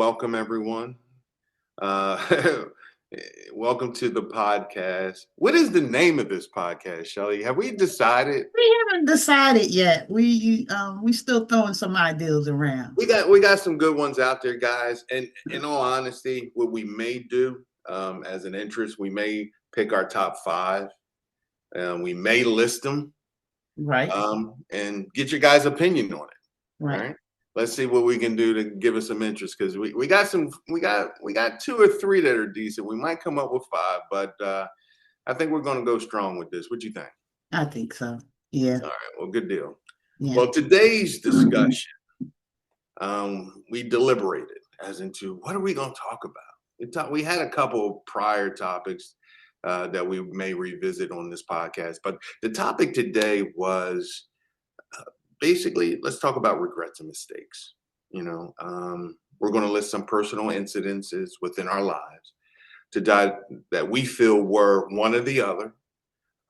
Welcome, everyone. Uh, welcome to the podcast. What is the name of this podcast, Shelly? Have we decided? We haven't decided yet. We still throwing some ideas around. We got some good ones out there, guys. And in all honesty, what we may do as an interest, we may pick our top five. We may list them Right, and get your guys' opinion on it. All right. right. Let's see what we can do to give us some interest because we got some we got two or three that are decent. We might come up with five, but I think we're going to go strong with this. What do you think? I think so. Yeah, All right. Well, good deal. yeah. Well, today's discussion, we deliberated as into what are we going to talk about. We had a couple prior topics that we may revisit on this podcast, but the topic today was basically let's talk about regrets and mistakes. We're going to list some personal incidences within our lives that we feel were one or the other.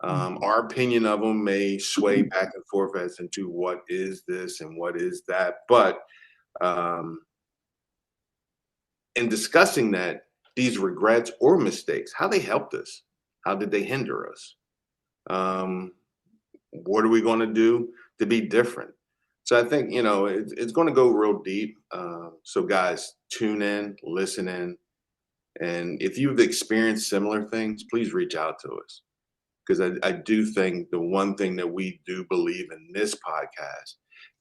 Our opinion of them may sway back and forth as into what is this and what is that. But in discussing that, these regrets or mistakes, how they helped us, how did they hinder us? What are we going to do to be different? So I think it's going to go real deep. So guys, tune in, listen in, and if you've experienced similar things, please reach out to us because I do think the one thing that we do believe in this podcast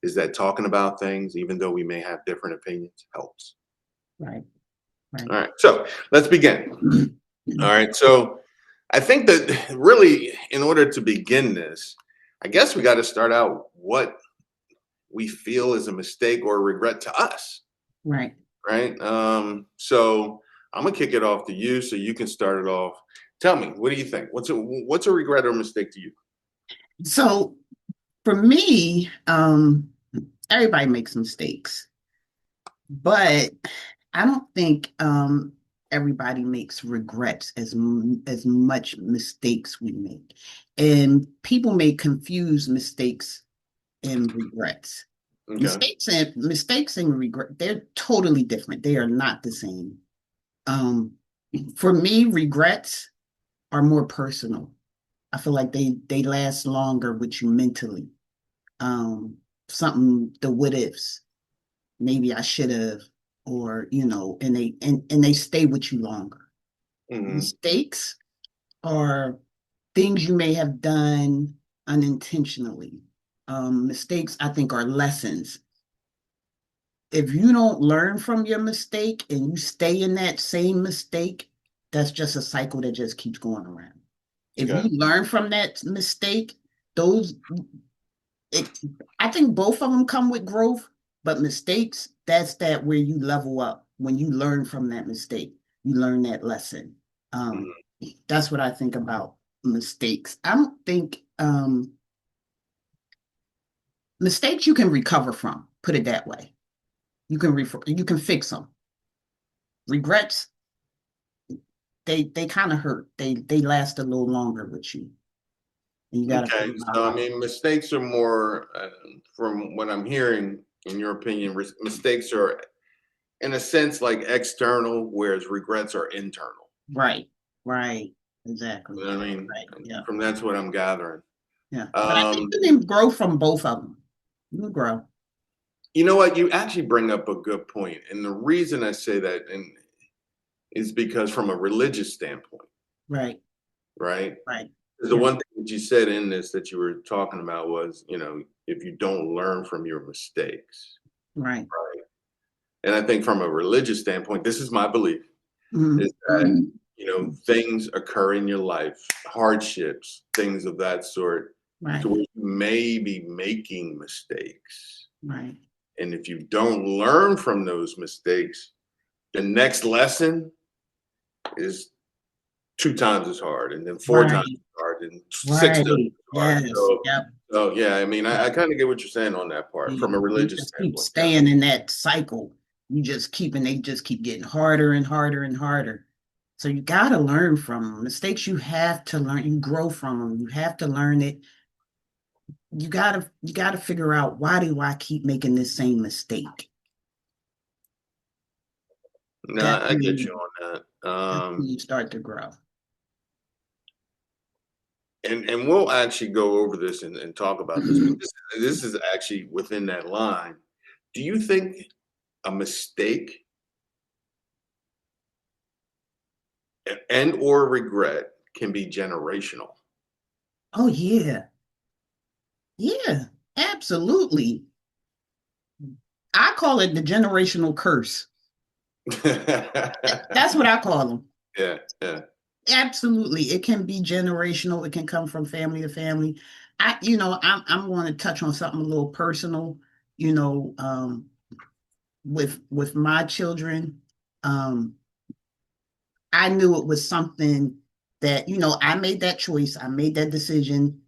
is that talking about things, even though we may have different opinions, helps. Right, right. All right, so let's begin. All right, so I think that really, in order to begin this, I guess we got to start out what we feel is a mistake or a regret to us, Right. right? So I'm gonna kick it off to you, so you can start it off. Tell me, what do you think? What's a regret or mistake to you? So for me, everybody makes mistakes, but I don't think everybody makes regrets as much mistakes we make, and people may confuse mistakes and regrets. Okay. Mistakes and regret, they're totally different. They are not the same. Um, for me, regrets are more personal. I feel like they last longer with you mentally. Um, Something the what ifs. Maybe I should have, or and they stay with you longer. Hmm. Mistakes are things you may have done unintentionally. Mistakes, I think, are lessons. If you don't learn from your mistake and you stay in that same mistake, that's just a cycle that just keeps going around. If you Okay. learn from that mistake, those it, I think both of them come with growth, but mistakes, that's that where you level up when you learn from that mistake. You learn that lesson. Um, Hmm. that's what I think about mistakes. I don't think mistakes you can recover from, put it that way. You can fix them. Regrets, they kind of hurt. They last a little longer with you. And you got to Okay. figure out So I how. mean, mistakes are more, from what I'm hearing, in your opinion, mistakes are in a sense like external, whereas regrets are internal. Right, right, exactly. You know what I mean? Right, yeah, From that's what I'm gathering. yeah. But I think Um, you can grow from both of them. You can grow. you know what? You actually bring up a good point, and the reason I say that is because from a religious standpoint, Right, right? right. The Yeah, one thing that you said in this that you were talking about was, if you don't learn from your mistakes, right. right? And I think from a religious standpoint, this is my belief, is Mhm, that, mhm. things occur in your life, hardships, things of that sort, to Right, where you may be making mistakes. right, And if you don't learn from those mistakes, the next lesson is two times as hard, and then four times right, as hard, and six times right. as hard. Yes, So, yep, so yeah, I mean, I yep. kind of get what you're saying on that part from a You religious just keep standpoint. Yeah. staying in that cycle. They just keep getting harder and harder and harder. So you got to learn from them. Mistakes you have to learn. You grow from them. You have to learn it. You gotta figure out, why do I keep making this same mistake? No, That's I when get you you, on that. that's when you start to grow. And we'll actually go over this and talk about this, but this is actually within that line. Do you think a mistake and or regret can be generational? Oh yeah. Yeah, absolutely. I call it the generational curse. That's what I call them. Yeah, yeah. Absolutely. It can be generational. It can come from family to family. I'm going to touch on something a little personal, you know, with my children. Um, I knew it was something that, I made that choice. I made that decision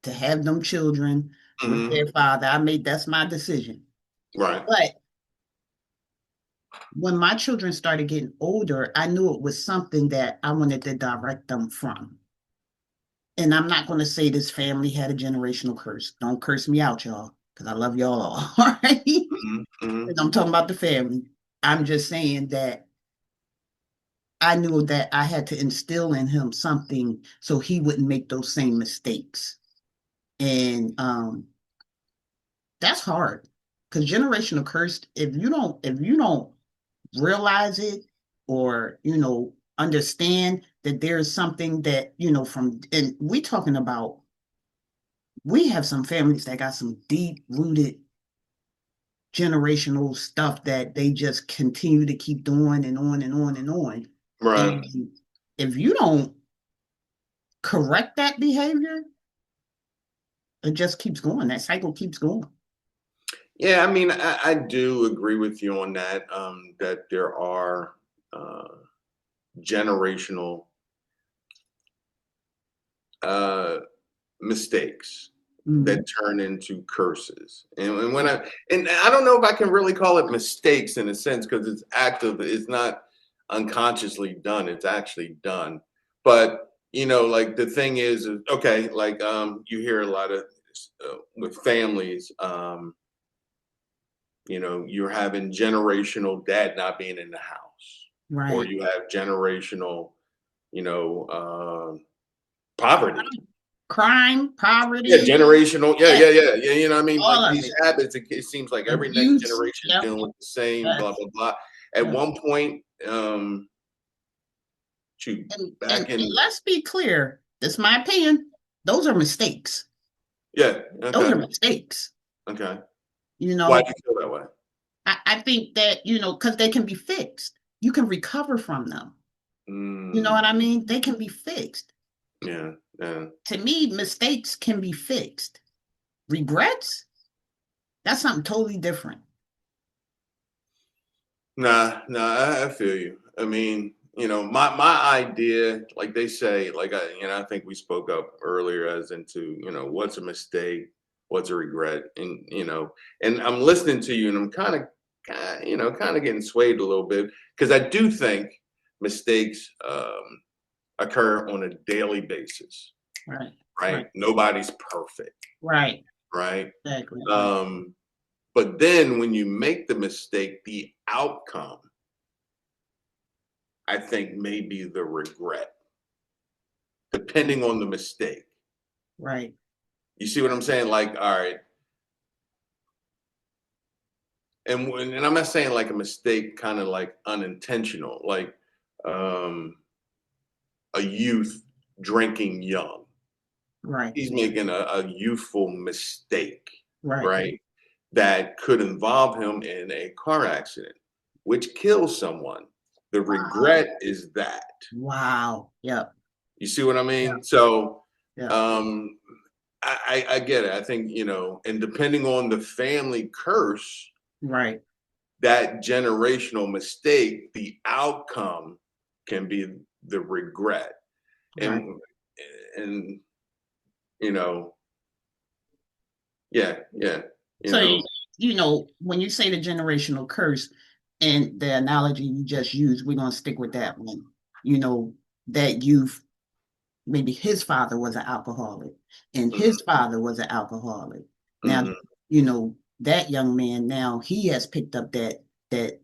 to have them children with Mhm. their father. That's my decision. Right. But when my children started getting older, I knew it was something that I wanted to direct them from. And I'm not going to say this family had a generational curse. Don't curse me out, y'all, because I love y'all all. All right. Mhm, mhm. And I'm talking about the family. I'm just saying that I knew that I had to instill in him something so he wouldn't make those same mistakes. And that's hard because generational curse, if you don't realize it or understand that there's something that from and we talking about we have some families that got some deep rooted generational stuff that they just continue to keep doing and on and on and on. Right. And if you don't correct that behavior, it just keeps going. That cycle keeps going. Yeah, I mean, I do agree with you on that. That there are uh, generational uh, mistakes that Mhm. turn into curses. And I don't know if I can really call it mistakes in a sense because it's active. It's not unconsciously done. It's actually done. But like the thing is okay. Like you hear a lot of with families. You're having generational dad not being in the house, or Right. you have generational, you know, uh, poverty. Crime, Yeah, poverty, generational. Yeah, yes, yeah, yeah, yeah. I mean, all like of these it. habits. It seems like every next Abuse. generation is Yep. dealing with the same blah Yes. blah blah. At Yep. one point, to And back in. let's be clear. This is my opinion. Those are mistakes. Yeah. Those are Okay. mistakes. Okay. You Why do know, you feel that way? I think that, because they can be fixed. You can recover from them. You know Mm, what I mean? They can be fixed. yeah. Yeah. To me, mistakes can be fixed. Regrets, that's something totally different. Nah, nah, I feel you. I mean, my idea, like they say, like I think we spoke up earlier as into, what's a mistake, what's a regret, and I'm listening to you, and I'm kind of getting swayed a little bit because I do think mistakes occur on a daily basis, Right. right? Right. Nobody's perfect, Right. right? Exactly. Um, but then when you make the mistake, the outcome I think maybe the regret, depending on the mistake. Right. You see what I'm saying? Like, all right, and I'm not saying like a mistake, kind of like unintentional, like um, a youth drinking young. Right. He's making a youthful mistake, Right. right? That could involve him in a car accident, which kills someone. The Wow. regret is that. Wow. Yep. You see what I Yep. mean? So Yep. um, I get it. I think, and depending on the family curse, Right. that generational mistake, the outcome can be the regret. Right. And you know, yeah, yeah, you So, know, when you say the generational curse and the analogy you just used, we're going to stick with that one. That youth, maybe his father was an alcoholic and his mhm, father was an alcoholic. Now, mhm, that young man now he has picked up that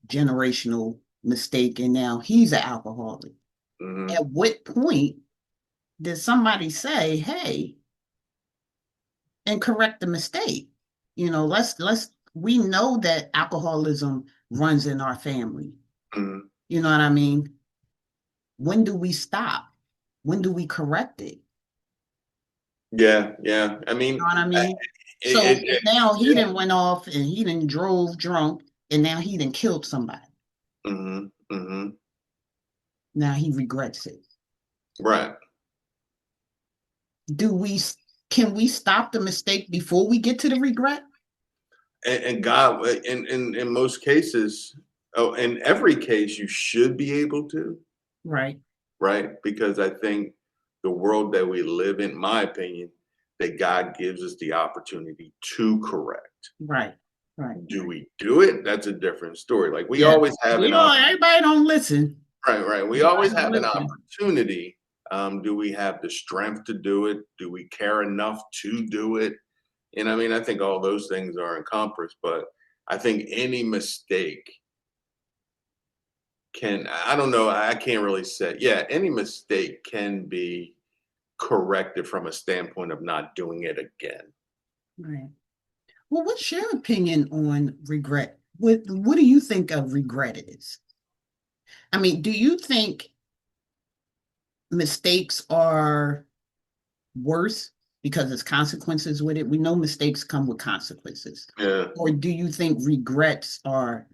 generational mistake and now he's an alcoholic. Mhm. At what point did somebody say, hey, and correct the mistake? We know that alcoholism runs in our family. Mhm. You know what I mean? When do we stop? When do we correct it? Yeah, yeah. I You know mean, what I I- mean? So it, it, now he yeah. done went off and he done drove drunk and now he done killed somebody. Mhm. Mhm. Now he regrets it. Right. Do we can we stop the mistake before we get to the regret? And God, in most cases, oh, in every case, you should be able to, Right, right? Because I think the world that we live in, my opinion, that God gives us the opportunity to correct. right, right. Do we do it? That's a different story. Like we Yeah. always have We an don't everybody don't listen. right, right. We Everybody always don't have an listen. opportunity. Do we have the strength to do it? Do we care enough to do it? And I mean, I think all those things are encompassed, but I think any mistake can, I don't know, I can't really say, yeah, any mistake can be corrected from a standpoint of not doing it again. Right. Well, what's your opinion on regret? What do you think of regret is? I mean, do you think mistakes are worse because there's consequences with it? We know mistakes come with consequences. Yeah. Or do you think regrets are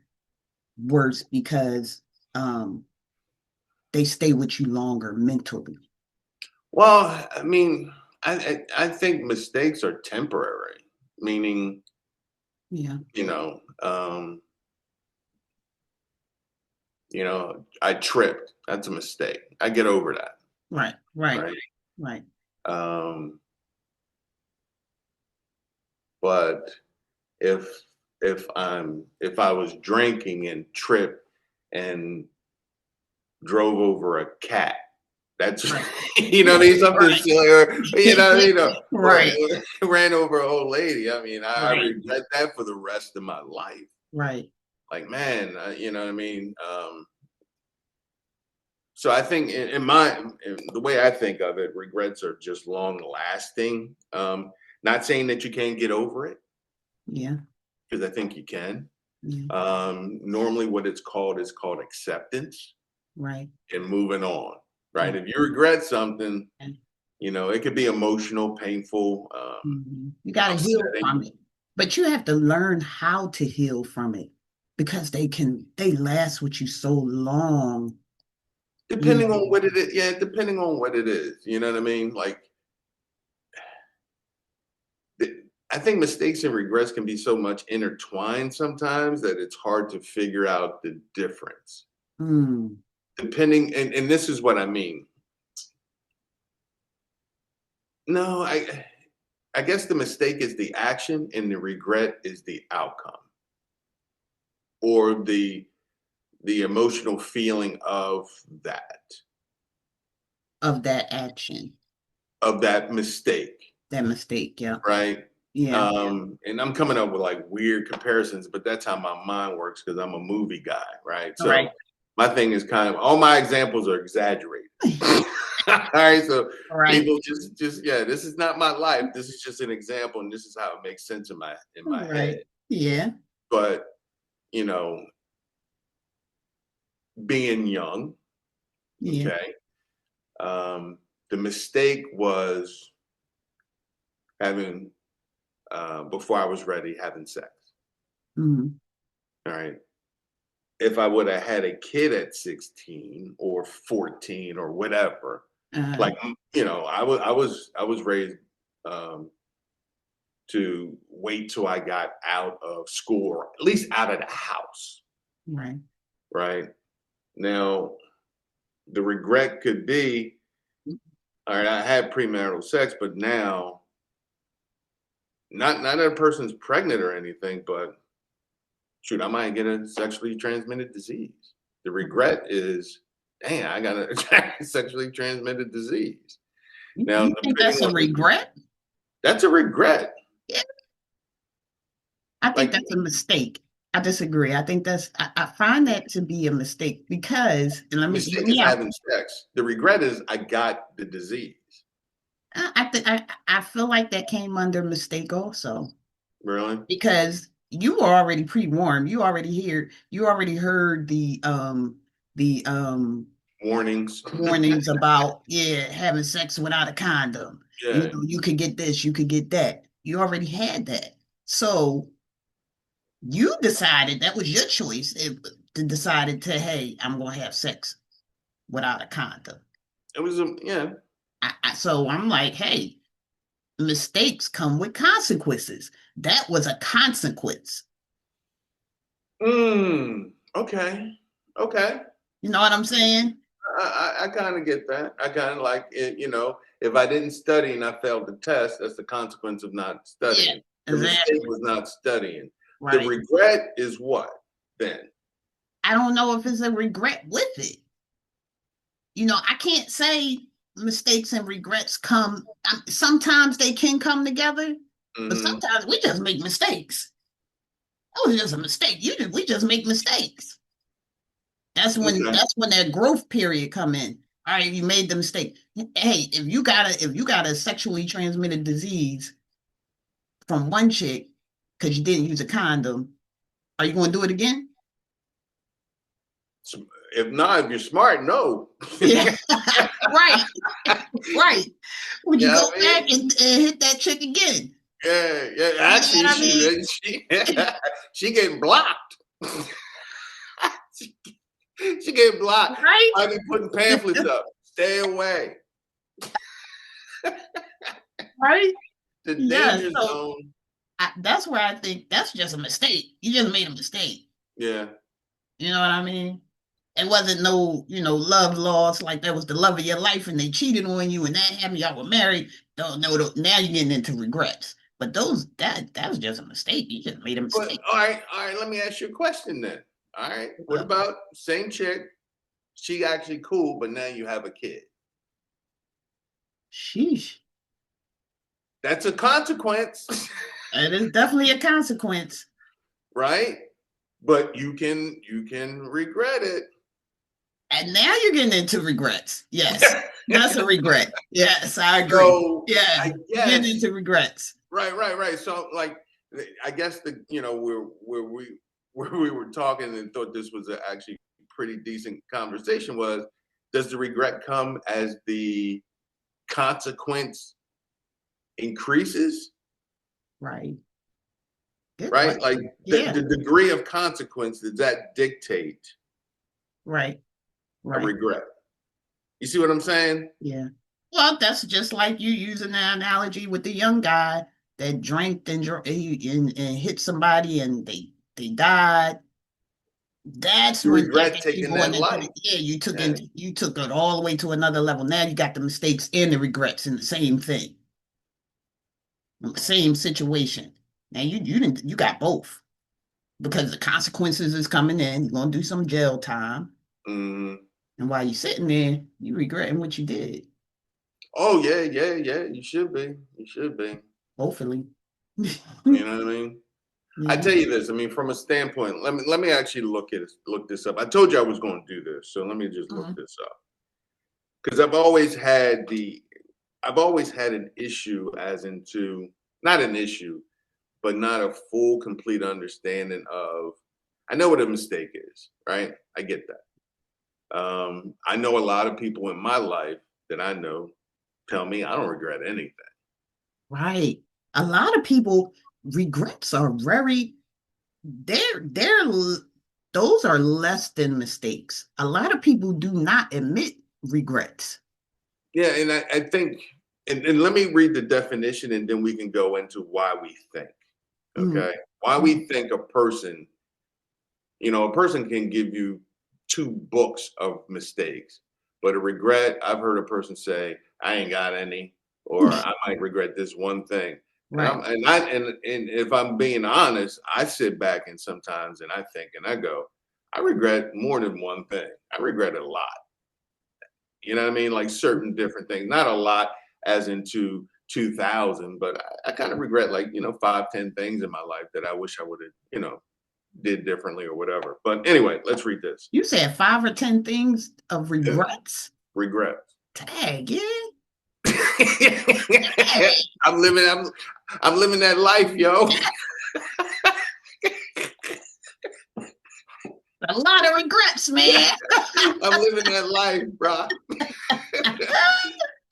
worse because they stay with you longer mentally? Well, I mean, I think mistakes are temporary, meaning, Yeah, you I tripped. That's a mistake. I get over that, right, right, right? right, Um, but if if I was drinking and tripped and drove over a cat, that's right, you know what I mean, something right, silly, or or right, ran over a old lady. I mean, I right, regret that for the rest of my life. right. Like, man, you know what I mean. So I think in the way I think of it, regrets are just long lasting. Not saying that you can't get over it, Yeah, because I think you can. yeah, Normally, what it's called is called acceptance right. and moving on. Right? Right. If you regret something, And, it could be emotional, painful, you got to heal upsetting, from it, but you have to learn how to heal from it because they last with you so long. You depending on know, what it is. Yeah, depending on what it is. You know what I mean? Like, I think mistakes and regrets can be so much intertwined sometimes that it's hard to figure out the difference. mm, Depending, and this is what I mean. No, I guess the mistake is the action and the regret is the outcome, or the emotional feeling of that action, of that mistake, that mistake. Yeah, right? yeah, And I'm coming up with like weird comparisons, but that's how my mind works because I'm a movie guy, right? right, So my thing is kind of all my examples are exaggerated. All right, so right, people just yeah, this is not my life. This is just an example, and this is how it makes sense in my right. head. Yeah, But you know, being young, yeah. okay, the mistake was having before I was ready having sex. Mm, All right. If I would have had a kid at 16 or 14 or whatever, uh, like I was raised um, to wait till I got out of school or at least out of the house. right. Right now, the regret could be, all right, I had premarital sex, but now, not that a person's pregnant or anything, but shoot, I might get a sexually transmitted disease. The regret is, dang, I got a sexually transmitted disease. Now, You think depending that's a on regret? that's a regret. Yeah, I think Like, that's a mistake. I disagree. I think I find that to be a mistake because, and let Mistake me is out. having sex. The regret is I got the disease. I feel like that came under mistake also Really? because you were already pre-warned. You already heard the Warnings. warnings about having sex without a condom. You Yeah. know, you could get this, you could get that. You already had that. So you decided that was your choice to decided to, hey, I'm gonna have sex without a condom. It was a yeah. So I'm like, hey, mistakes come with consequences. That was a consequence. Okay. Okay. You know what I'm saying? I kind of get that. I kind of like it, if I didn't study and I failed the test, that's the consequence of not Yeah, studying. The mistake exactly. was not studying. The Right. regret is what then? I don't know if it's a regret with it. You know, I can't say mistakes and regrets come. Sometimes they can come together, but Hmm. sometimes we just make mistakes. That was just a mistake. We just make mistakes. Okay. That's when that growth period come in. All right, you made the mistake. Hey, if you got a sexually transmitted disease from one chick because you didn't use a condom, are you going to do it again? So if not, if you're smart, no. Yeah, right, right. Would you Yeah, go I back mean, and hit that chick again? yeah. You know Actually, what I mean? she getting blocked. she, she getting blocked. Right? I be putting pamphlets up. Stay away. Right? The Yeah. danger So zone. that's where I think that's just a mistake. You just made a mistake. Yeah. You know what I mean? It wasn't no, love lost, like that was the love of your life and they cheated on you and that happened, y'all were married. No, no, no, now you're getting into regrets. But that was just a mistake. You just made a But mistake. all right. Let me ask you a question then. All right. What Uh, about same chick? She actually cool, but now you have a kid. Sheesh. That's a consequence, It is definitely a consequence. right? But you can regret it. And now you're getting into regrets. Yes. That's a regret. Yes, I agree. So Yeah. I You're getting guess into regrets. right. So like I guess where we were talking and thought this was a actually pretty decent conversation was, does the regret come as the consequence increases? Right. Good Right? Like question. the Yeah. degree of consequence, does that dictate Right. a Right. regret? You see what I'm saying? Yeah. Well, that's just like you using the analogy with the young guy that drank and hit somebody and they died. That's You when that regret gets you taking going that into life. Yeah. you took it all the way to another level. Now you got the mistakes and the regrets in the same thing, same situation. Now you got both because the consequences is coming in. You're gonna do some jail time, Mhm. and while you're sitting there, you regretting what you did. Oh yeah. You should be. You should be. Hopefully. You know what I mean? I Yeah. tell you this. I mean, from a standpoint, let me actually look this up. I told you I was going to do this, so let me just look Mhm. this up because I've always had an issue as into not an issue, but not a full, complete understanding of. I know what a mistake is, right? I get that. I know a lot of people in my life that I know tell me I don't regret anything. Right. A lot of people regrets are they're those are less than mistakes. A lot of people do not admit regrets. Yeah, and I think, and let me read the definition, and then we can go into why we think. Mhm. Okay, why we think a person can give you two books of mistakes, but a regret. I've heard a person say, "I ain't got any," or "I might regret this one thing." And Right. if I'm being honest, I sit back and sometimes and I think and I go, I regret more than one thing. I regret a lot. You know what I mean? Like certain different things, not a lot as into 2000, but I kind of regret like, 5, 10 things in my life that I wish I would have, did differently or whatever. But anyway, let's read this. You said 5 or 10 things of regrets? Regret. Tag, yeah. I'm living that life, yo. A lot of regrets, man. I'm living that life, bro. All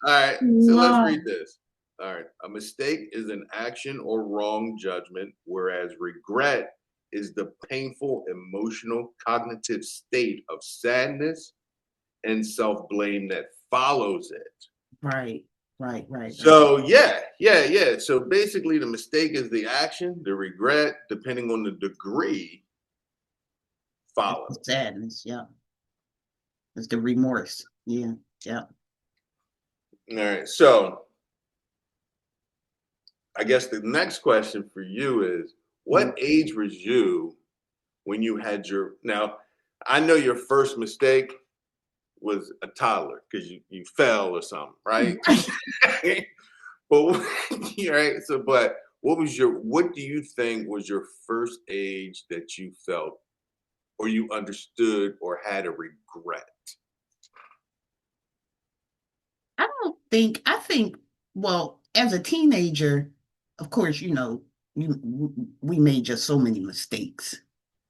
right, so let's Wow. read this. All right, a mistake is an action or wrong judgment, whereas regret is the painful emotional cognitive state of sadness and self-blame that follows it. Right, right. So yeah. So basically the mistake is the action, the regret, depending on the degree, follows. Sadness, yeah. It's the remorse. Yeah, yeah. All right. So I guess the next question for you is what age was you when you had your now I know your first mistake was a toddler because you fell or something, right? But right. So but what do you think was your first age that you felt or you understood or had a regret? I think, well, as a teenager, of course, we made just so many mistakes.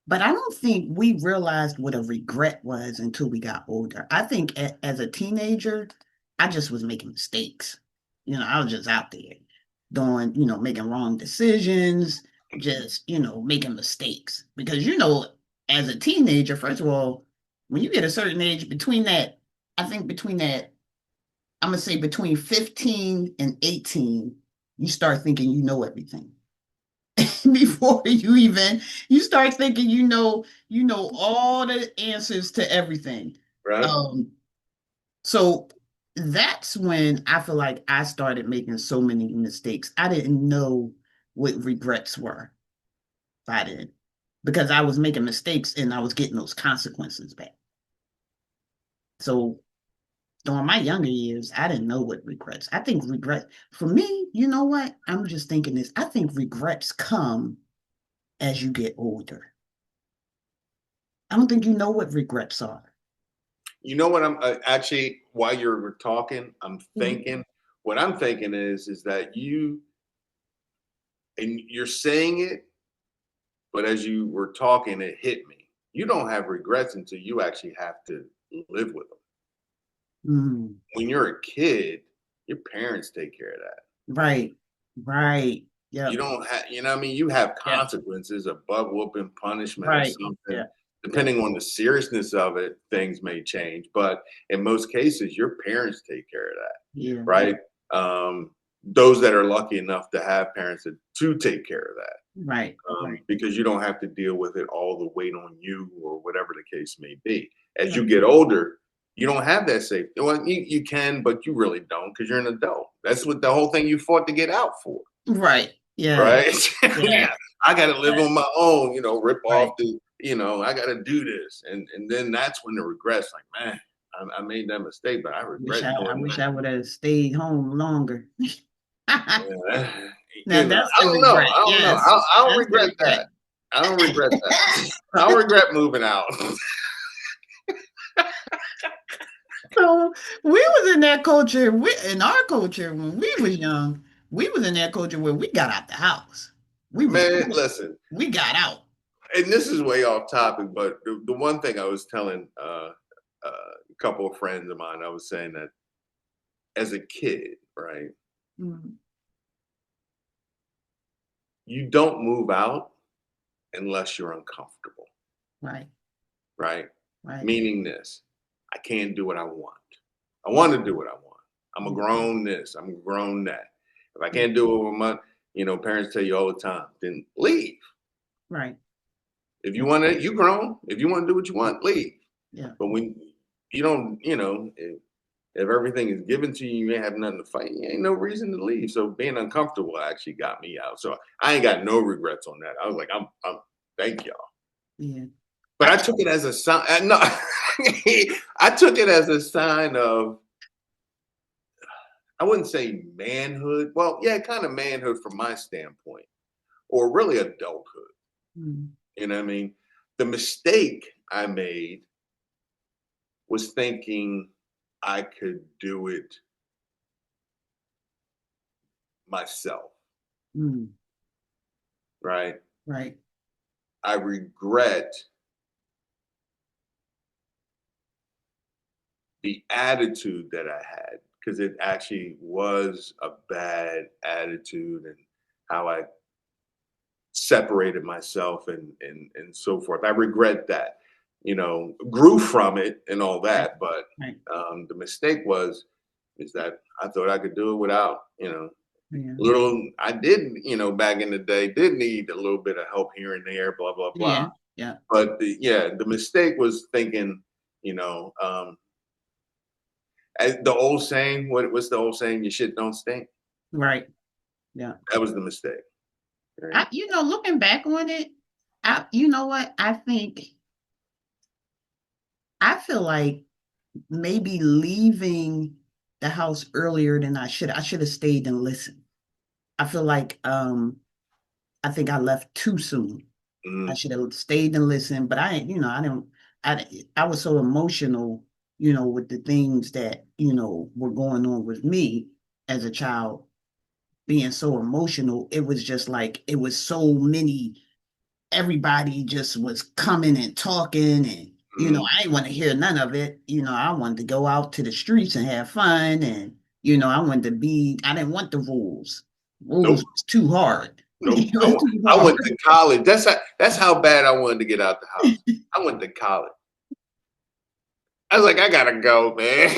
But I don't think we realized what a regret was until we got older. I think as a teenager, I just was making mistakes. I was just out there doing, making wrong decisions, just, making mistakes. Because, as a teenager, first of all, when you get a certain age, I think between that, I'm going to say between 15 and 18, you start thinking you know everything. Before you start thinking you know all the answers to everything. Right? So that's when I feel like I started making so many mistakes. I didn't know what regrets were. I didn't, because I was making mistakes and I was getting those consequences back. So during my younger years, I didn't know what regrets. I think regret for me, you know what? I'm just thinking this. I think regrets come as you get older. I don't think you know what regrets are. You know what I'm actually while you're talking, I'm Mhm. thinking what I'm thinking is that you're saying it, but as you were talking, it hit me. You don't have regrets until you actually have to live with them. Mm, When you're a kid, your parents take care of that. right, right. You Yep, don't have, you know what I mean? You have yep, consequences, a butt whooping, punishment, or right. something. Yeah, yeah, Depending on the seriousness of it, things may change. But in most cases, your parents take care of that, yeah, right? Um, those that are lucky enough to have parents to take care of that, right, right, because you don't have to deal with it all the weight on you or whatever the case may be. As you right, get older, you don't have that safety. Well, you can, but you really don't because you're an adult. That's what the whole thing you fought to get out for. right. Yeah, Right? yeah, I got to live on my own, rip off right. I got to do this. And then that's when the regrets, like, man, I made that mistake, but I regret I doing wish that. I would have stayed home longer. Yeah, Now that's I the don't know. regret. I don't know. Yes, I don't that's the regret regret. that. I don't regret that. I don't regret moving out. So we was in that culture. In our culture when we was young, we was in that culture where we got out the house. We was Man, listen, we got out. and this is way off topic, but the one thing I was telling a couple of friends of mine, I was saying that as a kid, right? Mm, You don't move out unless you're uncomfortable, right, right? right. Meaning this, I can't do what I want. I want to do what I want. I'm a Mhm. grown this, I'm a grown that. If I Mm, can't do it with my, parents tell you all the time, then leave. right. If you Yeah, want to, you grown. If you want to do what you want, leave. yeah, But when you don't, if everything is given to you, you ain't have nothing to fight. You ain't no reason to leave. So being uncomfortable actually got me out. So I ain't got no regrets on that. I was like, I'm thank y'all. yeah. But I I took it as a sign. No, I took it as a sign of, I wouldn't say manhood. Well, yeah, kind of manhood from my standpoint, or really adulthood. mm, You know what I mean? The mistake I made was thinking I could do it myself, Mm, right? right. I regret the attitude that I had because it actually was a bad attitude and how I separated myself and so forth. I regret that, grew from it and all Right. that. But Right. the mistake is that I thought I could do it without, Yeah. little. I did, back in the day, did need a little bit of help here and there, blah blah blah. Yeah. Yeah. But the mistake was thinking, you know, um, the old saying. What's the old saying? Your shit don't stink. Right. Yeah. That was the mistake. Right? Looking back on it, you know what? I feel like maybe leaving the house earlier than I should have stayed and listened. I feel like I think I left too soon. I Mm, should have stayed and listened, but I don't I was so emotional, with the things that, were going on with me as a child, being so emotional. It was just like it was so many, everybody just was coming and talking, and mm. I didn't want to hear none of it. I wanted to go out to the streets and have fun, and I didn't want the rules. Rules Nope. was too hard. Nope. It was too I hard. went to college. That's how bad I wanted to get out the house. I went to college. I was like, I gotta go, man.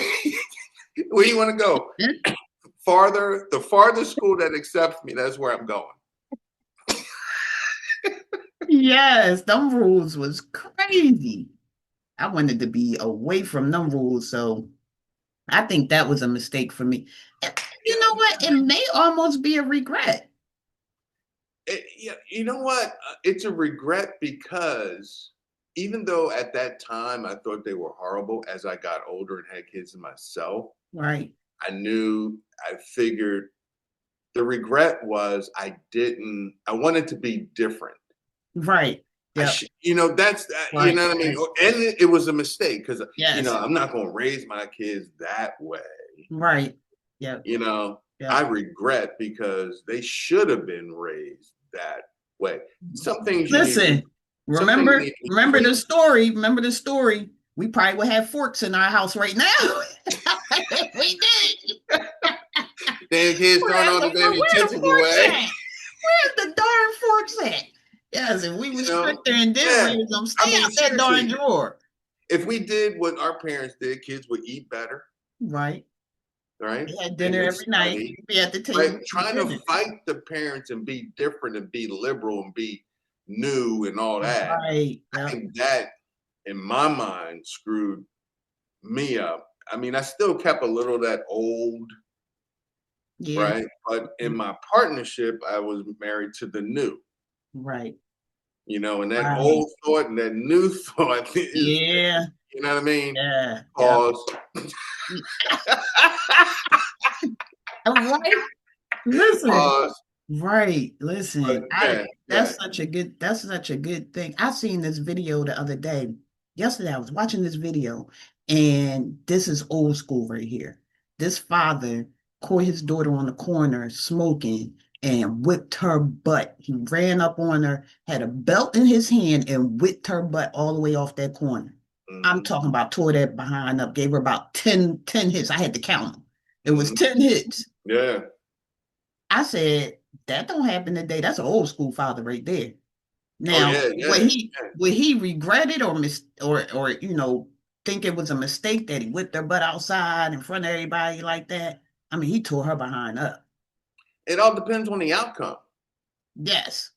Where do you want to go? Farther. The farthest school that accepts me, that's where I'm going. Yes, them rules was crazy. I wanted to be away from them rules, so I think that was a mistake for me. And you know what? It may almost be a regret. Yeah, you know what? It's a regret because even though at that time I thought they were horrible, as I got older and had kids myself, Right, I figured the regret was I wanted to be different. right. Yep, That's, you right, know what I mean? right. And it was a mistake because, Yes, I'm not going to raise my kids that way. right. Yep, I yep. regret because they should have been raised that way. Listen, Some things need to be remember tweaked. the story. Remember the story. We probably would have forks in our house right now. We did. Damn kids throwing all the damn Where the utensils forks away. at? Where's the darn forks at? Yes, if we was You know, strict there and did yeah. raise them, I stay mean, out that darn seriously, drawer. if we did what our parents did, kids would eat better, Right. right? We had They dinner would every night. study, We at the right? table eating Trying to dinner. fight the parents and be different and be liberal and be new and all that. Right. I Yep. think that, in my mind, screwed me up. I mean, I still kept a little of that old, Yeah. right? But in my partnership, I was married to the new, Right. and that Right. old thought and that new thought is, Yeah. you know what I mean? Yeah. Yep. Pause. Right. Listen. Pause. Right. But Listen. yeah, yeah. That's such a good thing. I seen this video the other day. Yesterday I was watching this video, and this is old school right here. This father caught his daughter on the corner smoking and whipped her butt. He ran up on her, had a belt in his hand, and whipped her butt all the way off that corner. I'm Hmm. talking about tore that behind up, gave her about 10 hits. I had to count them. It was Hmm. 10 hits. Yeah. I said, that don't happen today. That's an old school father right there. Oh Now, yeah, yeah, yeah. would he regret it, or think it was a mistake that he whipped her butt outside in front of everybody like that? I mean, he tore her behind up. It all depends on the outcome. Yes.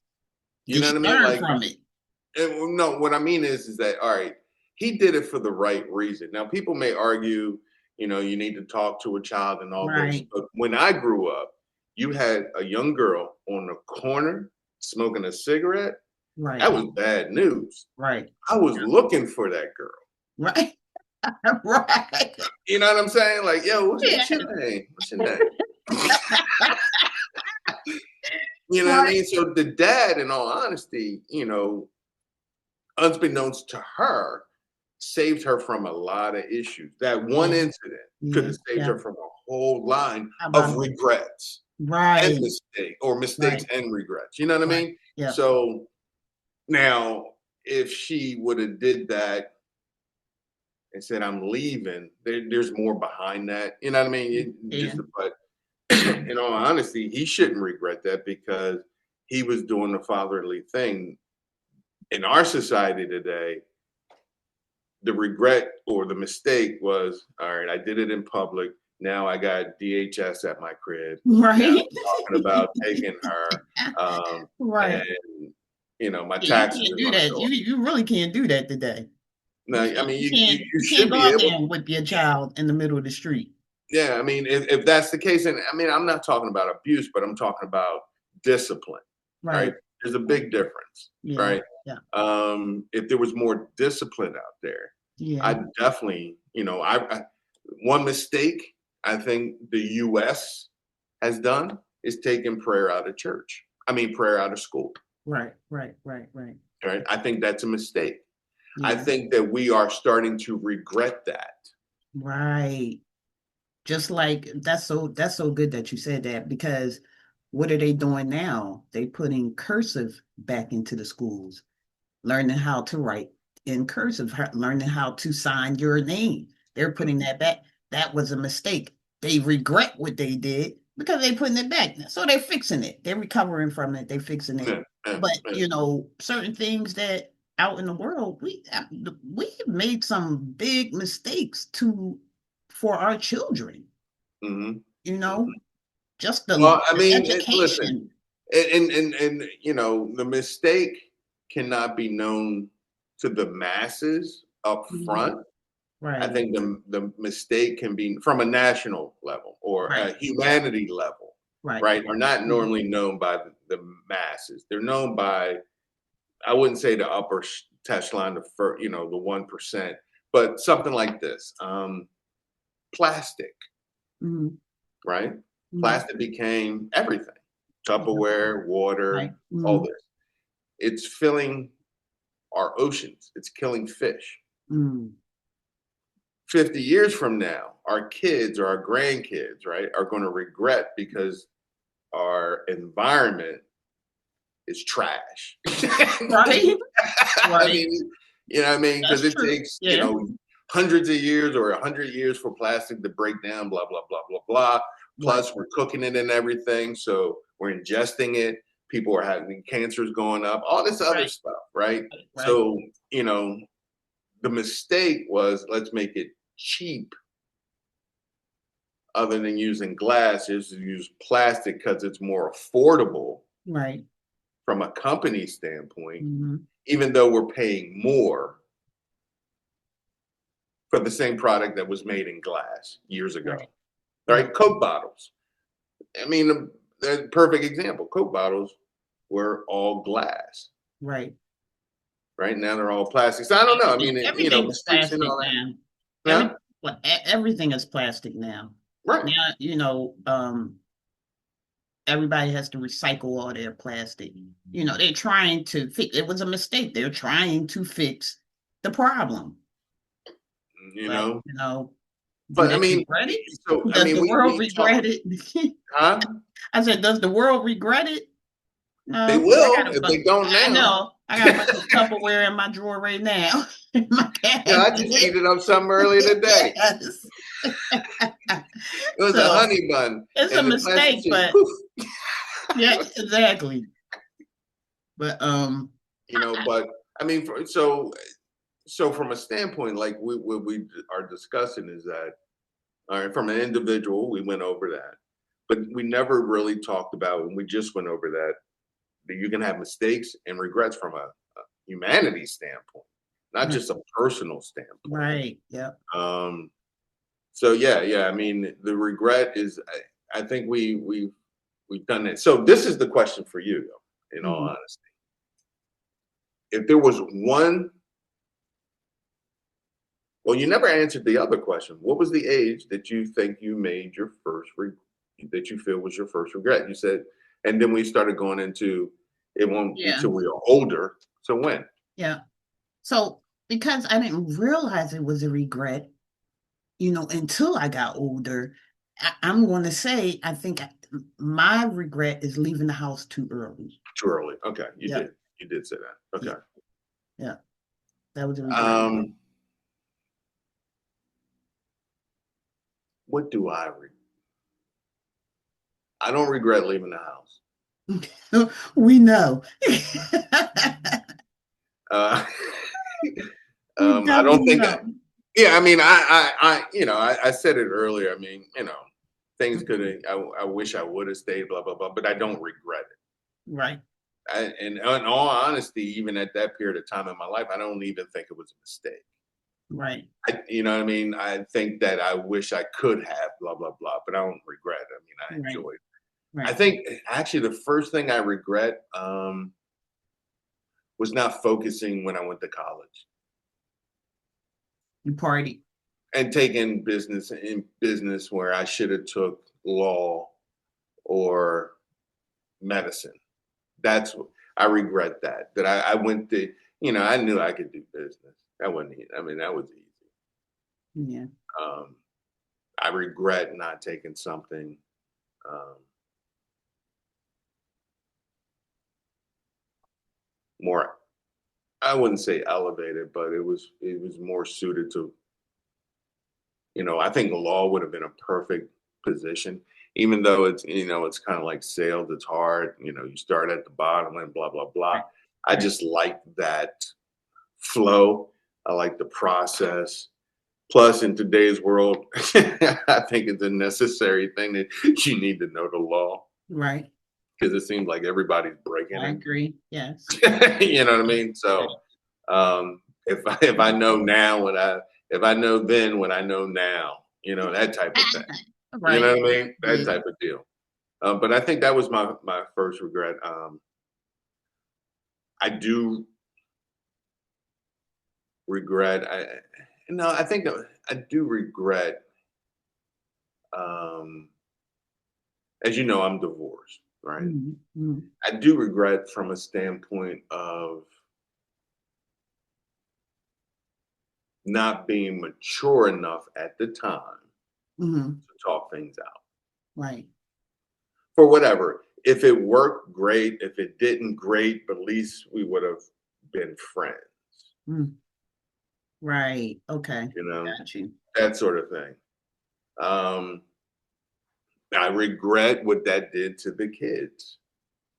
You Did know she what I mean? learn Like, from it? no, what I mean is that all right, he did it for the right reason. Now, people may argue, you need to talk to a child and all this, Right. but when I grew up, you had a young girl on the corner smoking a cigarette. Right. That was bad news. Right. I was Yeah. looking for that girl. Right. Right. You know what I'm saying? Like, yo, Yeah. what's your name? What's your name? You know what I Right. mean? So the dad, in all honesty, unbeknownst to her, saved her from a lot of issues. That one Yeah, incident could yeah, have saved yeah. her from a whole line How of about that? regrets and Right, mistakes right, and regrets. You know what I right. mean? Yeah, So now, if she would have did that and said, "I'm leaving," there's more behind that. You know what I mean? yeah, But in all honesty, he shouldn't regret that because he was doing the fatherly thing. In our society today, the regret or the mistake was, all right, I did it in public. Now I got DHS at my crib. Now right. I'm talking about taking her, Right. and my Yeah, you taxes can't are do going to that. go up. You really can't do that today. Now, I mean, you You can't should go be out able. there and whip your child in the middle of the street. Yeah, I mean, if that's the case, and I mean, I'm not talking about abuse, but I'm talking about discipline, right? Right. There's a Right. big difference, Yeah. right? Yeah. If there was more discipline out there, Yeah. I definitely, I one mistake I think the U.S. has done is taking prayer out of church. I mean, prayer out of school, Right. Right. Right. Right. right? I think that's a mistake. I Yeah. think that we are starting to regret that. Right. Just like that's so good that you said that because what are they doing now? They putting cursive back into the schools, learning how to write in cursive, learning how to sign your name. They're putting that back. That was a mistake. They regret what they did because they're putting it back. So they're fixing it. They're recovering from it. They're fixing it. Yeah, yeah, But yeah. certain things that out in the world, we have made some big mistakes for our children. Mhm. You know, just the, Well, I the mean, listen, education. and the mistake cannot be known to the masses up Mhm. front. I Right, think the mistake can be from a national level or right, a yeah, humanity level, right. right? Are not Mhm. normally known by the masses. They're known by, I wouldn't say the upper echelon, the 1%, but something like this. Plastic, Mhm. right? Mhm. Plastic became everything. Yeah, Tupperware, right. water, all Mhm. this. It's filling our oceans. It's killing fish. Mm. 50 years from now, our kids or our grandkids, right, are going to regret because our environment is trash. Right, I right. mean, you know what I mean? Because That's it true. takes, Yeah, hundreds of years or 100 years for plastic to break down, blah, blah, blah, blah, blah. right, Plus, we're cooking it and everything. So we're ingesting it. People are having cancers going up, all this other right, stuff, right? right, So, you know, the mistake was let's make it cheap other than using glass is to use plastic because it's more affordable right. from a company standpoint, Mhm. even though we're paying more for the same product that was made in glass years ago. Right. All Yeah, right, Coke bottles. I mean, the perfect example. Coke bottles were all glass. right. Right now they're all plastic. So I don't know. I mean, Everything the is streets and plastic all that. now. Yeah, Everything is plastic now. right. Now, everybody has to recycle all their plastic. They're trying to fix it was a mistake. They're trying to fix the problem. You But, know, do but I they mean, regret it? so I Does mean, the world we talk, regret it? huh? I said, does the world regret it? They No, 'cause will if they don't I now. know. I got a bunch of Tupperware in my drawer right now. In my Yeah, I just cabinet. heated up something earlier today. Yes. It was a So honey bun, it's a and the plastic mistake, just but poof. yeah, exactly. But But I mean, so from a standpoint, like what we are discussing is that, all right, from an individual, we went over that, but we never really talked about, and we just went over that you can have mistakes and regrets from a humanity standpoint, not right, just a personal standpoint. right, yeah. Um, so yeah. I mean, the regret is, I think we've done it. So this is the question for you, though. In all Mhm. honesty, if there was one, well, you never answered the other question. What was the age that you think you made your first that you feel was your first regret? You said, and then we started going into it won't Yeah, until we are older. So when? yeah. So because I didn't realize it was a regret, until I got older, I'm going to say I think my regret is leaving the house too early. Too early. Okay, Yep. you did say that. Yeah. Okay. Yeah. That was a regret. Um, what do I don't regret leaving the house. We know. Uh, We I don't definitely think know. yeah, I mean, I said it earlier. I mean, things could have, I wish I would have stayed, blah, blah, blah, but I don't regret it. Right. And in all honesty, even at that period of time in my life, I don't even think it was a mistake. Right. You know what I mean? I think that I wish I could have, blah, blah, blah, but I don't regret it. I mean, I Right. enjoyed it. I Right. think actually the first thing I regret was not focusing when I went to college You party. and taking business where I should have took law or medicine. That's what I regret that I went to, I knew I could do business. That wasn't easy. I mean, that was easy. Yeah. Um, I regret not taking something um, more. I wouldn't say elevated, but it was more suited to. I think law would have been a perfect position, even though it's kind of like sales. It's hard. You start at the bottom and blah blah blah. Right. I Right. just like that flow. I like the process. Plus, in today's world, I think it's a necessary thing that you need to know the law Right. because it seems like everybody's breaking I agree. Yes. it. You know what I mean? Right. So, if I know now if I know then what I know now, that type of thing. You Right. know what I mean? That Yeah. type of deal. But I think that was my first regret. I do regret. I think that I do regret. Um, as you know, I'm divorced, right? Mhm. Mhm. I do regret from a standpoint of not being mature enough at the time Mhm. to talk things out Right. for whatever. If it worked, great. If it didn't, great. But at least we would have been friends, Mm. Right. Okay. you know, Got you. that sort of thing. Um, I regret what that did to the kids,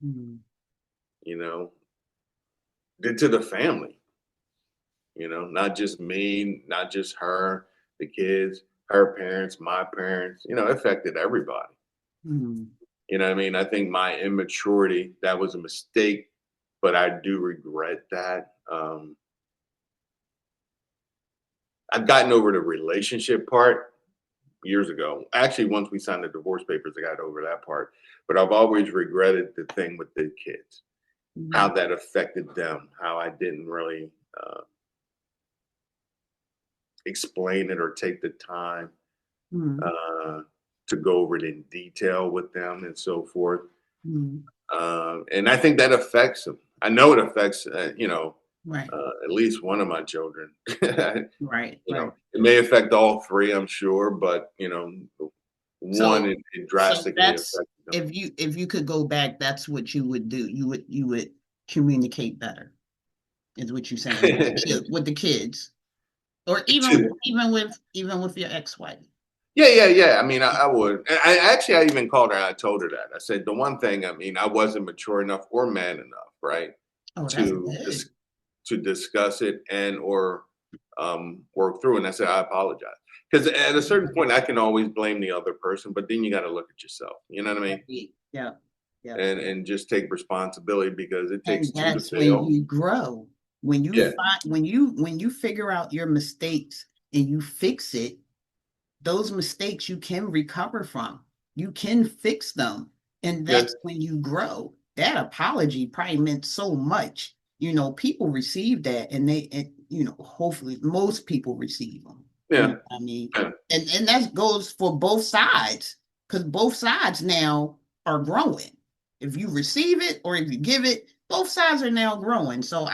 Mhm. you know, did to the family, not just me, not just her, the kids, her parents, my parents, it affected everybody. Mhm. You know what I mean? I think my immaturity, that was a mistake, but I do regret that. I've gotten over the relationship part years ago. Actually, once we signed the divorce papers, I got over that part. But I've always regretted the thing with the kids, how Mhm. that affected them, how I didn't really explain it or take the time Mhm. uh, to go over it in detail with them and so forth. Mhm. And I think that affects them. I know it affects, Right. at least one of my children. Right. Right. It may affect all three, I'm sure, but one So it so drastically that's affected them. if you could go back, that's what you would do. You would communicate better, is what you're saying with the kids, or even with your ex-wife. Yeah, yeah, yeah. I mean, I would. I even called her and I told her that. I said the one thing. I mean, I wasn't mature enough or man enough, right, Oh, that's to good. dis- to discuss it and or work through. And I said I apologize because at a certain point I can always blame the other person, but then you got to look at yourself. You know what I mean? Right. Yeah. Yeah. And just take responsibility because it takes And two to that's when fail. you grow. When you Yeah, find when you figure out your mistakes and you fix it, those mistakes you can recover from. You can fix them. And yeah, that's when you grow. That apology probably meant so much. People receive that and hopefully most people receive them. yeah, I mean, yeah, and that goes for both sides because both sides now are growing. If you receive it or if you give it, both sides are now growing. So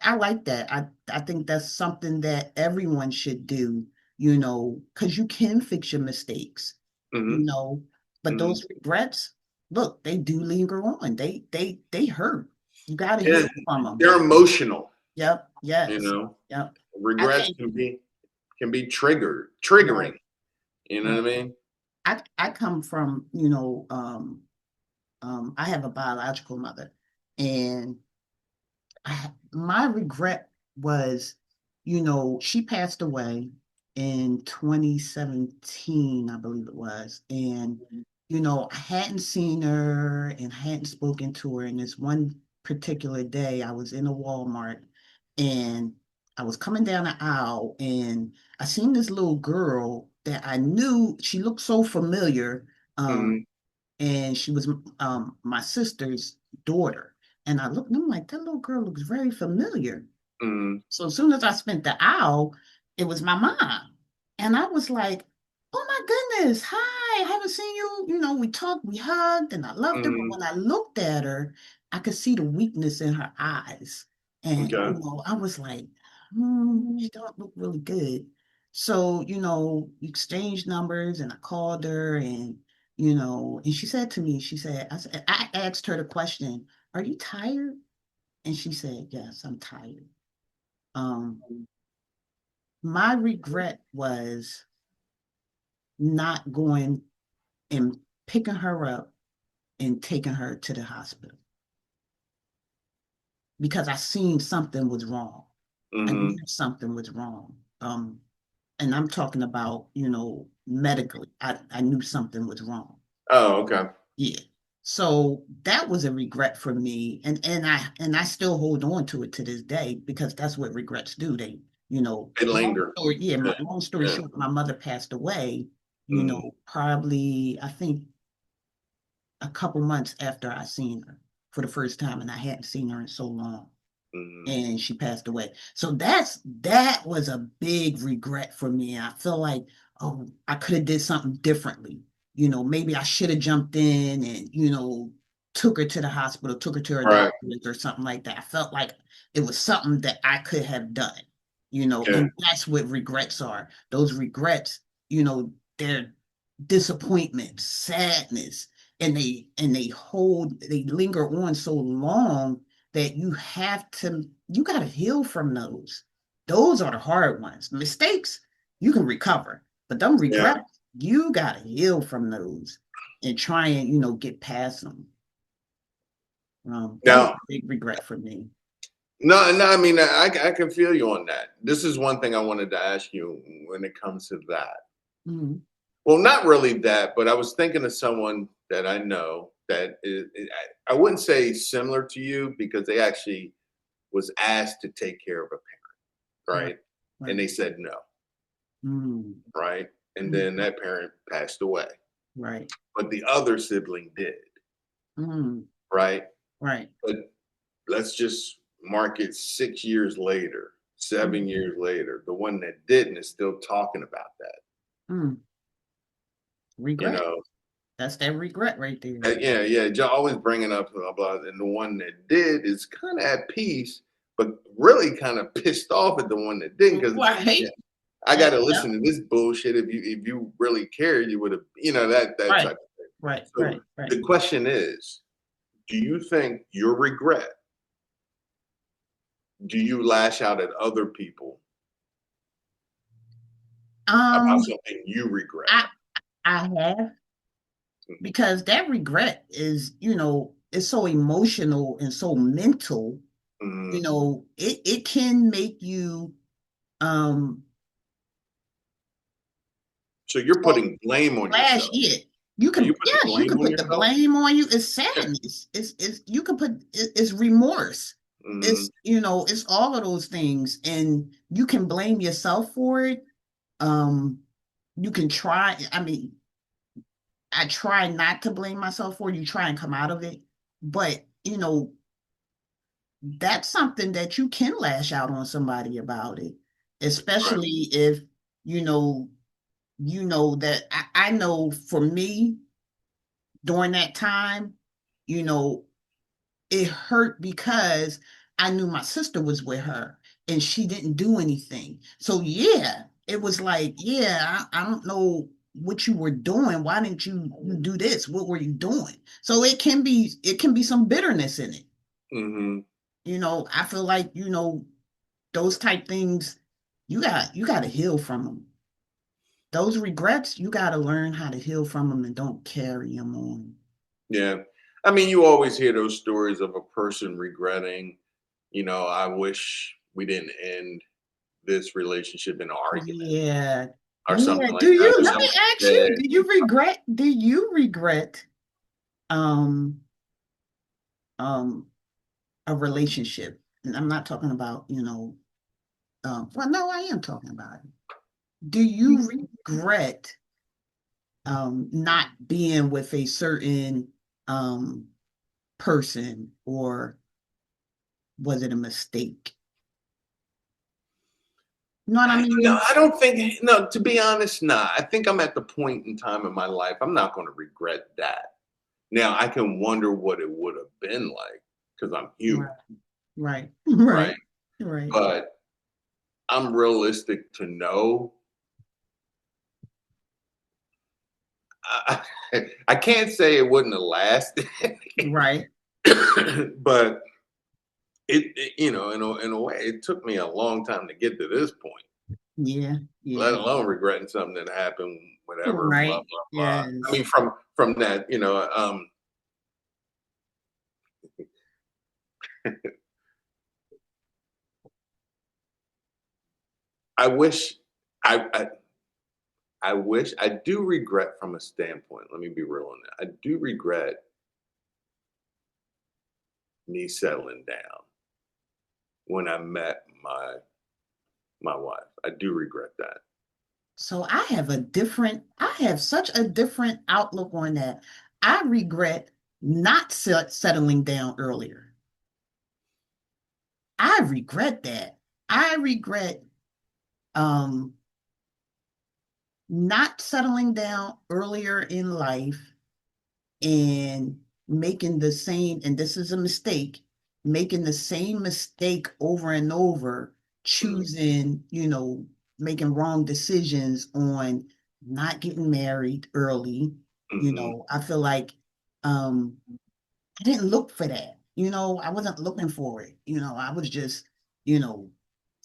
I like that. I think that's something that everyone should do, you know, because you can fix your mistakes, you Hmm. know, but Hmm. those regrets, look, they do linger on. They hurt. You got to Yeah, heal from them. they're emotional. Yep. You Yes. know, Yep. I regrets think, can be right, triggering. You know right. what I mean? I come from, you know, I have a biological mother, and my regret was, you know, she passed away in 2017, I believe it was. And, you know, I hadn't seen her and hadn't spoken to her. And this one particular day, I was in a Walmart and I was coming down the aisle and I seen this little girl that I knew she looked so familiar. Um, Hmm. and she was my sister's daughter. And I looked and I'm like, that little girl looks very familiar. Hmm. So as soon as I spent the aisle, it was my mom. And I was like, oh my goodness, hi, I haven't seen you. You know, we talked, we hugged, and I loved her. But Hmm. when I looked at her, I could see the weakness in her eyes. And, you Okay. know, I was like, she don't look really good. So, you know, we exchanged numbers and I called her and, you know, and she said to me, I asked her the question, are you tired? And she said, yes, I'm tired. Um, my regret was not going and picking her up and taking her to the hospital because I seen something was wrong. I knew Hmm. something was wrong. And I'm talking about, you know, medically. I knew something was wrong. Oh, okay. Yeah. So that was a regret for me. And I still hold on to it to this day because that's what regrets do. They, you know, They linger. Yeah. long story Yeah. short, my mother passed away, you Mm. know, probably I think a couple months after I seen her for the first time, and I hadn't seen her in so long. Mm. And she passed away. So that was a big regret for me. I feel like, oh, I could have did something differently. You know, maybe I should have jumped in and, you know, took her to the hospital, took her to her Right. doctors or something like that. I felt like it was something that I could have done, you know, Yeah. and that's what regrets are. Those regrets, you know, they're disappointment, sadness, and they linger on so long that you got to heal from those. Those are the hard ones. Mistakes, you can recover, but them Yeah. regrets, you got to heal from those and try and, you know, get past them. That was Now, a big regret for me. no, no, I mean, I can feel you on that. This is one thing I wanted to ask you when it comes to that. Mhm. Well, not really that, but I was thinking of someone that I know that I wouldn't say similar to you because they actually was asked to take care of a parent, Right, right? And right. they said no, Mm, right? And mm, then that parent passed away, right. but the other sibling did, Mm, right? right. But let's just mark it 6 years later, Mm, 7 years later, the one that didn't is still talking about that, mm. you Regret. know? That's that regret right there. Yeah, yeah, always bringing up blah, blah, and the one that did is kind of at peace, but really kind of pissed off at the one that didn't because Right. yeah, I got to Yep. listen to this bullshit. If you really cared, you would have, that Right. type of thing. Right. So Right. Right. the question is, do you think your regret, do you lash out at other people about Um, something you regret? I I have because that regret is, you know, it's so emotional and so mental, you Mhm. know, it can make you um So you're so putting blame on flash yourself. it. Are you putting Yes, you blame can on put the yourself? blame on you. It's Yeah. sadness. It's you can put it's remorse. Mhm. It's, you know, it's all of those things. And you can blame yourself for it. Um, you can try, I mean, I try not to blame myself for it. You try and come out of it. But, you know, that's something that you can lash out on somebody about it, Right. especially if, you know, that I know for me during that time, you know, it hurt because I knew my sister was with her and she didn't do anything. So yeah, it was like, yeah, I don't know what you were doing. Why didn't you do this? What were you doing? So it can be some bitterness in it. Hmm. I feel like, those type things, you got to heal from them. Those regrets, you got to learn how to heal from them and don't carry them on. Yeah. I mean, you always hear those stories of a person regretting, I wish we didn't end this relationship in an argument Yeah. or Yeah. something like Do that, you, or let me someone ask you, said. do you regret um um a relationship? And I'm not talking about, well, no, I am talking about it. Do you regret not being with a certain um person, or was it a mistake? You know what I No, mean? I don't think, no, to be honest, nah. I think I'm at the point in time in my life, I'm not going to regret that. Now, I can wonder what it would have been like because I'm human, Right, right, right? right, right. But I'm realistic to know. I, I can't say it wouldn't have lasted, Right. but in a way, it took me a long time to get to this point, Yeah, let yeah. alone regretting something that happened, whatever, blah, Right. blah, blah. I Yes. mean, from that, I wish I wish I do regret from a standpoint. Let me be real on that. I do regret me settling down when I met my wife. I do regret that. So I have such a different outlook on that. I regret not settling down earlier. I regret that. I regret um not settling down earlier in life and making the same, and this is a mistake, making the same mistake over and over, Mm, choosing, making wrong decisions on not getting married early. mhm, I feel like um I didn't look for that. I wasn't looking for it. I was just, you know,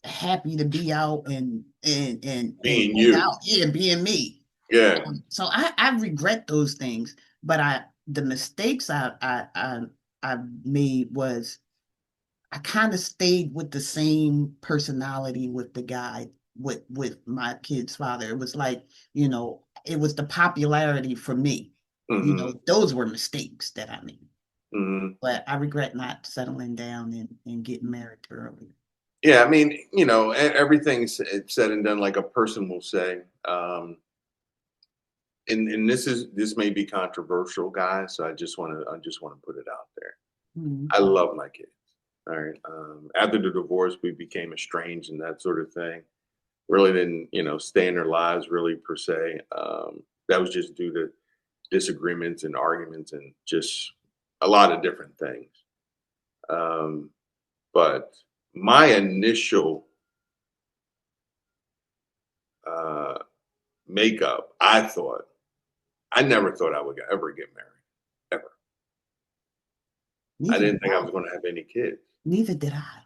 happy to be out and being hang you. out, yeah, being me. Yeah. So I regret those things, but the mistakes I made was I kind of stayed with the same personality with the guy, with my kid's father. It was like, it was the popularity for me. Mhm, Those were mistakes that I made. mhm. But I regret not settling down and getting married early. Yeah, I mean, everything's said and done, like a person will say, and this may be controversial, guys. So I just want to put it out there. Mhm. I love my kids. All right. After the divorce, we became estranged and that sort of thing. Really didn't, stay in their lives really per se. That was just due to disagreements and arguments and just a lot of different things. Um, but my initial uh, makeup, I never thought I would ever get married, ever. I Neither did didn't think I I. was going to have any kids. Neither did I.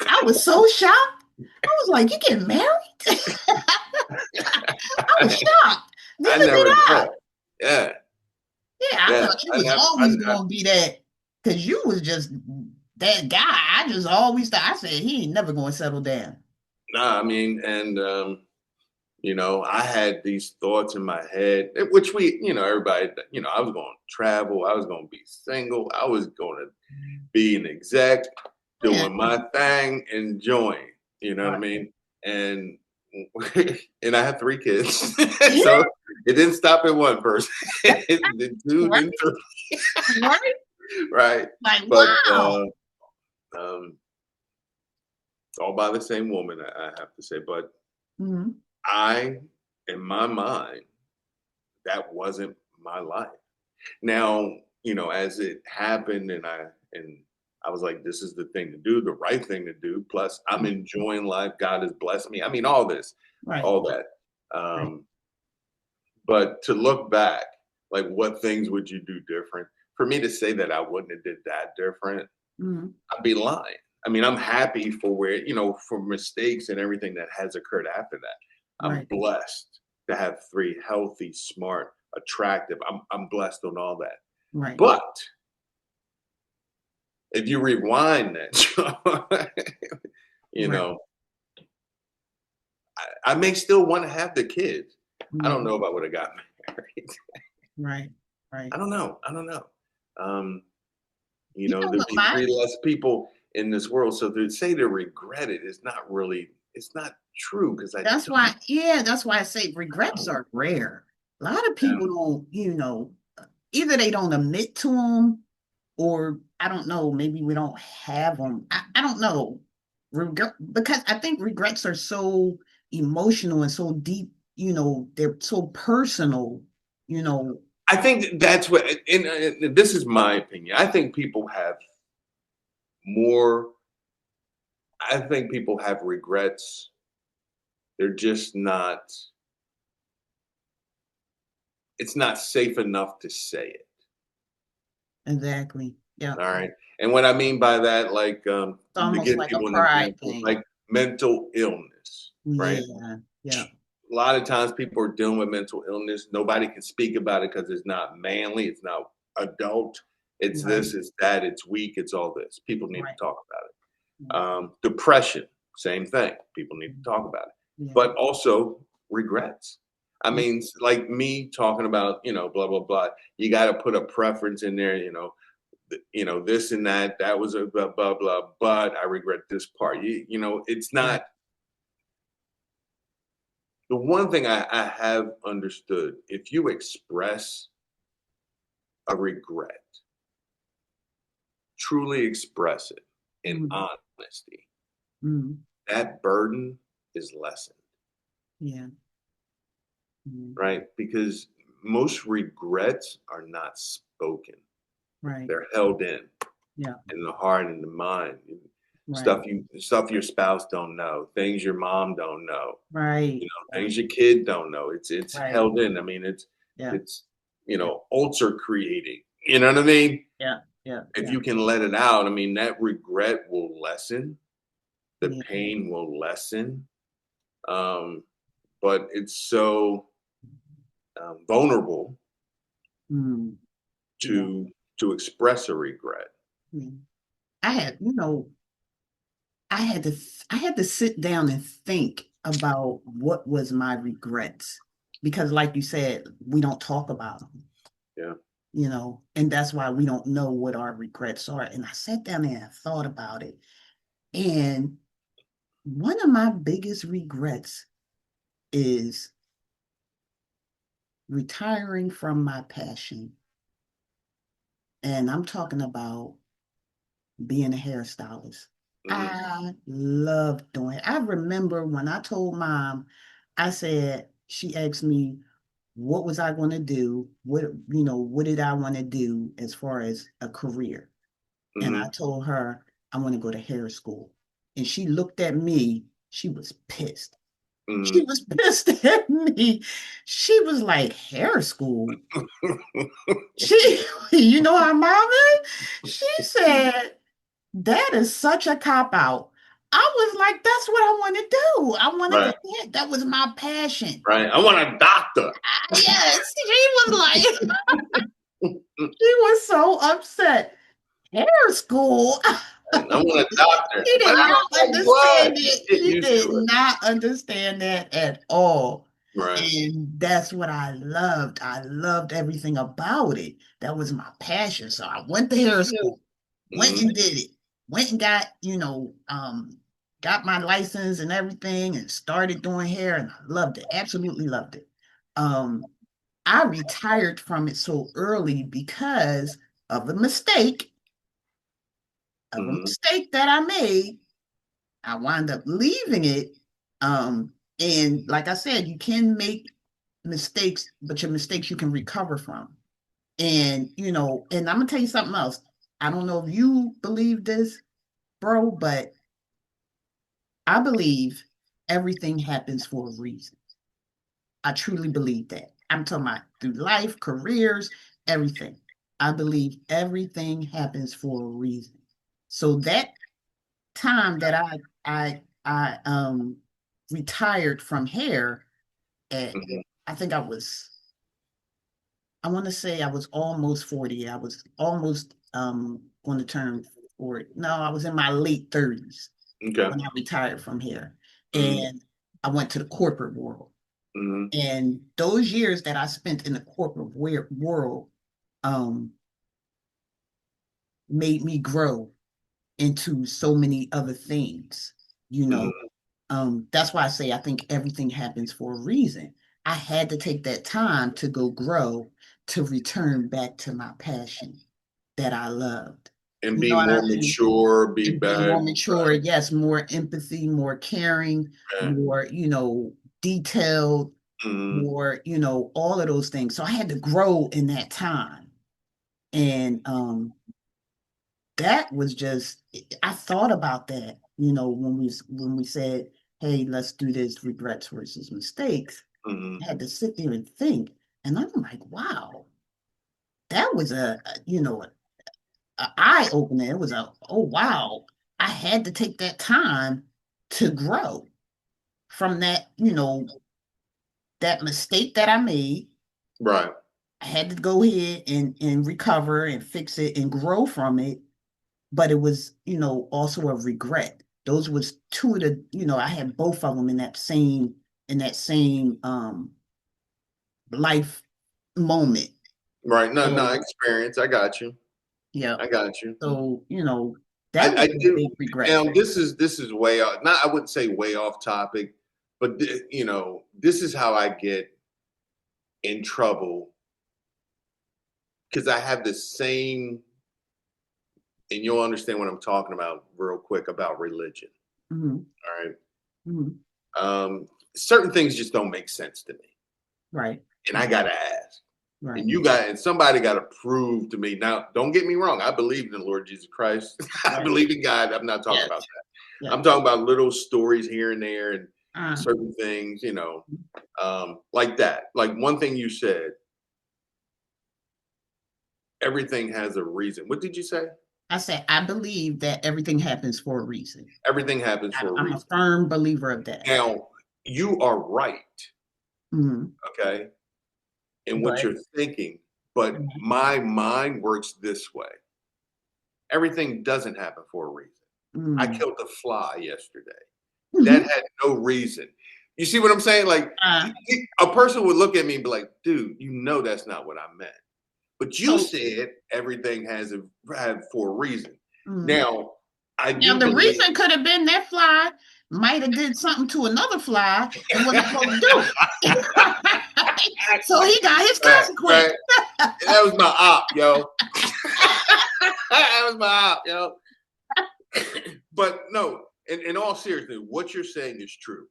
I was so shocked. I was like, "You getting married?" I was shocked. I Neither did never I. thought. Yeah, Yeah, I yeah. thought you I was never. always gonna be that, because you was just that guy. I just always thought. I said he ain't never gonna settle down. Nah, I mean, and I had these thoughts in my head, which everybody, I was going to travel, I was going to be single, I was going to be an exec, Yeah, doing my thing, enjoying. You know what I right. mean? And and I have 3 kids, Yeah, so it didn't stop at one person. It did two, right, then three, right. right? Like, But wow. um, all by the same woman, I have to say. But Mhm. I, in my mind, that wasn't my life. Now, as it happened, and I was like, this is the thing to do, the right thing to do. Plus, I'm enjoying life. God has blessed me. I mean, all this, Right, all that. right. But to look back, like, what things would you do different? For me to say that I wouldn't have did that different, Mhm. I'd be lying. I mean, I'm happy for for mistakes and everything that has occurred after that. I'm Right, blessed to have three healthy, smart, attractive. I'm blessed on all that. right. But if you rewind that, you Right. know, I may still want to have the kids. I don't Mhm. know if I would have got married. Right, right. I don't know. I don't know. Um, You know there'd what be my three less people in this world. So to say to regret it is not really, it's not true because I That's don't. why, yeah, that's why I say regrets are rare. A lot of Yeah. people don't, either they don't admit to them, or I don't know, maybe we don't have them. I don't know. Because I think regrets are so emotional and so deep, they're so personal, you know. I think that's what, and this is my opinion. I think people have more, I think people have regrets. They're just not, it's not safe enough to say it. Exactly. Yeah. All right. And what I mean by that, like, It's to almost give like a people an pride example, thing. like mental illness, right? Yeah. Yeah. A lot of times people are dealing with mental illness. Nobody can speak about it because it's not manly, it's not adult, it's Right. this, it's that, it's weak, it's all this. People need Right. to talk about Right. it. Depression, same thing. People need to talk about it. Yeah. But also regrets. I Yeah. mean, like me talking about, blah, blah, blah. You got to put a preference in there, this and that. That was a blah, blah, blah. But I regret this part. It's Right. not the one thing I have understood. If you express a regret, truly express it in Mm, honesty, mm, that burden is lessened, yeah. Mm, right? Because most regrets are not spoken. right. They're held Yeah. in the heart and the mind. Right. Stuff your spouse don't know, things your mom don't know, Right. Right. things your kid don't know. It's Right. held in. I mean, Yeah. it's Yeah. ulcer creating. You know what I mean? Yeah. Yeah. If Yeah. you can let it out, I mean, that regret will lessen, the Yeah. pain will lessen. Um, but it's so vulnerable Mm, yeah. to express a regret. Mm. I had, I had to sit down and think about what was my regrets, because like you said, we don't talk about them, Yeah. and that's why we don't know what our regrets are. And I sat down there and thought about it. And one of my biggest regrets is retiring from my passion. And I'm talking about being a hairstylist. Hmm. I love doing it. I remember when I told mom, I said, she asked me, what was I going to do? What did I want to do as far as a career? And I Hmm. told her, I want to go to hair school. And she looked at me. She was pissed. She Hmm. was pissed at me. She was like, hair school? She, her mom is? She said, that is such a cop out. I was like, that's what I want to do. I wanted Right. to, that was my passion. Right. I want a doctor. Yes, she was like, she was so upset. Hair school. I want a doctor. She But did I not don't know what. understand You it. get She used did to it. not understand that at all. Right. And that's what I loved. I loved everything about it. That was my passion. So I went to hair school, went Hmm. and did it, went and got, got my license and everything and started doing hair, and I loved it. Absolutely loved it. Um, I retired from it so early because of a mistake, Hmm. that I made. I wound up leaving it. And like I said, you can make mistakes, but your mistakes you can recover from. And, and I'm gonna tell you something else. I don't know if you believe this, bro, but I believe everything happens for a reason. I truly believe that. I'm talking about through life, careers, everything. I believe everything happens for a reason. So that time that I retired from hair at, Mhm. I think I want to say I was almost 40. I was almost going to turn 40. No, I was in my late 30s Okay. when I retired from hair. Mhm. And I went to the corporate world. Mhm. And those years that I spent in the corporate world um, made me grow into so many other things. You know, Mhm. that's why I say I think everything happens for a reason. I had to take that time to go grow to return back to my passion that I loved. And You know be what I more mean? mature, be And be better. more mature, yes, more empathy, more caring, Right. more, detailed, Mhm. more, all of those things. So I had to grow in that time. And that was just I thought about that, when we said, hey, let's do this regrets versus mistakes. Mhm. I had to sit there and think. And I'm like, wow, that was a eye opener. It was oh wow. I had to take that time to grow from that, that mistake that I made. Right. I had to go ahead and recover and fix it and grow from it. But it was, also a regret. Those was two of the, I had both of them in that same life moment. Right. No, no So experience. I got you. yeah. I got you. So, that I was a do. big regret. Now this is way off. Not I wouldn't say way off topic, but this is how I get in trouble because I have the same, and you'll understand what I'm talking about real quick about religion. Hmm. All right. Hmm. Certain things just don't make sense to me, Right. and I Right. gotta ask. Right. And somebody got to prove to me. Now, don't get me wrong. I believe in the Lord Jesus Christ. I Right. believe in God. I'm not talking Yes. about that. Yes. I'm talking about little stories here and there and Uh, certain things, like that. Like one thing you said, everything has a reason. What did you say? I said, I believe that everything happens for a reason. Everything happens for a I'm a reason. firm believer of that. Now, you are right, Hmm. okay, in what But you're thinking, but my mind works this way. Everything doesn't happen for a reason. I mm, killed a fly yesterday. That mhm. had no reason. You see what I'm saying? Like uh, a person would look at me and be like, dude, that's not what I meant. But you so said everything had for a reason. mm. Now, I Now do the believe reason could have been that fly might have did something to another fly and wasn't supposed to do it. So he got his right, consequence. right. That was my op, yo. That was my op, yo. But no, in all seriousness, what you're saying is true.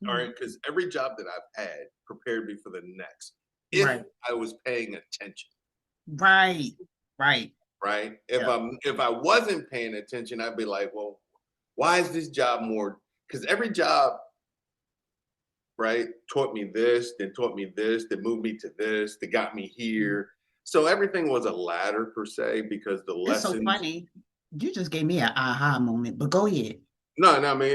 All right, Mhm. because every job that I've had prepared me for the next. If Right, I was paying attention, right, right. right? Yeah. If I wasn't paying attention, I'd be like, well, why is this job more? Because every job, right, taught me this, then taught me this, then moved me to this, that got me Mhm. here. So everything was a ladder per se because the It's so lessons. funny. You just gave me an aha moment, but go ahead. No, no, I mean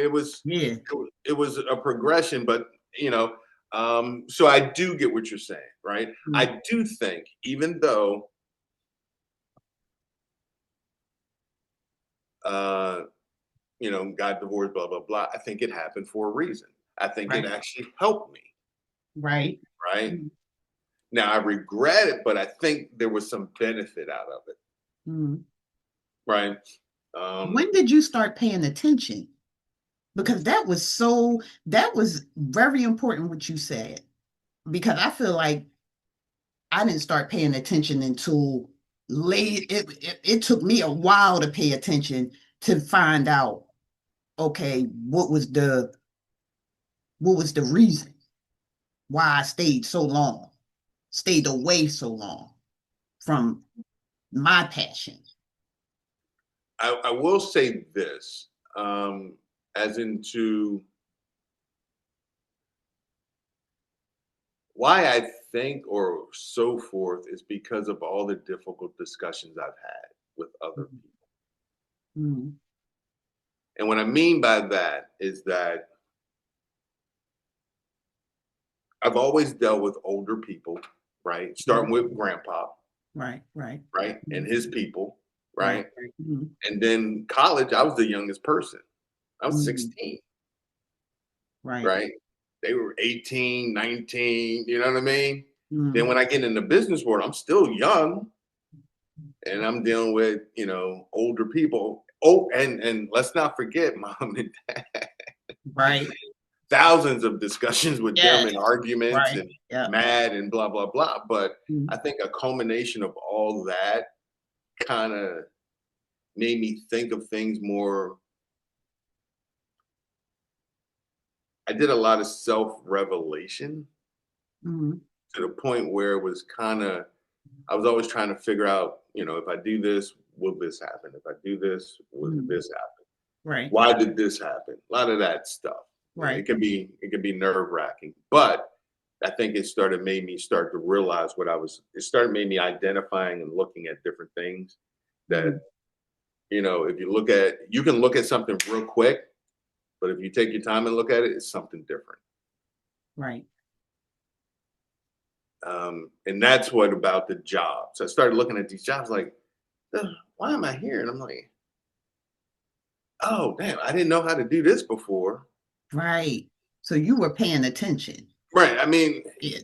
Yeah. it was a progression, but you know, so I do get what you're saying, right? Mm. I do think even though uh got divorced, blah blah blah, I think it happened for a reason. I think it Right, actually helped me, right. right? Mm. Now I regret it, but I think there was some benefit out of it, Mm. right? When Um, did you start paying attention? Because that was very important what you said. Because I feel like I didn't start paying attention until late. It took me a while to pay attention to find out, okay, what was the reason why I stayed so long, stayed away so long from my passion. I will say this, as into why I think or so forth is because of all the difficult discussions I've had with other Mhm. people. Mhm. And what I mean by that is that I've always dealt with older people, right? Starting with grandpa, Right, right. right? And Mhm. his people, Right. right? Mhm. And then college, I was the youngest person. I was Mhm. 16, Right. right? They were 18, 19, you know what I mean? Then Mhm. when I get in the business world, I'm still young and I'm dealing with, older people. Oh, and let's not forget mom and dad. Right. Thousands of discussions with them Yes. and arguments Right. and Yeah. mad and blah blah blah. But Mhm. I think a culmination of all that kind of made me think of things more. I did a lot of self revelation Mhm. to the point where it was kind of, I was always trying to figure out, if I do this, will this happen? If I do this, will Mhm. this happen? Right. Why did this happen? A lot of that stuff. Right. It can be nerve wracking, but I think made me start to realize it started made me identifying and looking at different things that, Mhm. if you can look at something real quick, but if you take your time and look at it, it's something different. Right. And that's what about the job. So I started looking at these jobs like, "Ugh, why am I here?" And I'm like, oh, damn, I didn't know how to do this before. Right. So you were paying attention. Right. I mean, Yeah.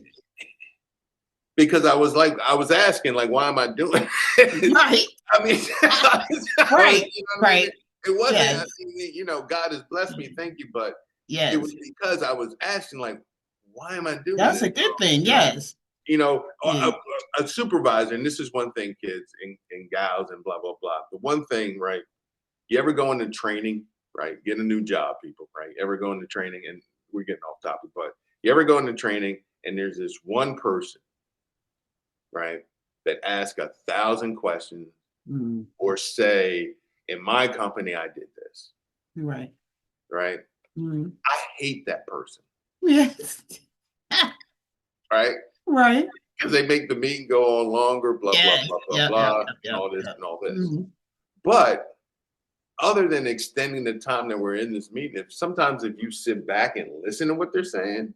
because I was asking, like, why am I doing it? Right. I mean, Right. you know what I mean? Right. It wasn't, Yes. God has blessed me, thank you, but it was Yes. because I was asking, like, why am I doing That's this? a good thing. You know, Yes. Yeah. a supervisor, and this is one thing, kids and gals and blah, blah, blah. The one thing, right? You ever go into training, right? Get a new job, people, right? Ever go into training, and we're getting off topic, but you ever go into training and there's this one person, right, that asks 1,000 questions Mhm. or say, in my company, I did this, Right. right? Mhm. I hate that person, Yes. right? Right. Because they make the meeting go on longer, blah, blah, Yes. blah, blah, Yep. Yep. blah, Yep. and Yep. all this Yep. and all this. Mhm. But other than extending the time that we're in this meeting, if you sit back and listen to what they're saying,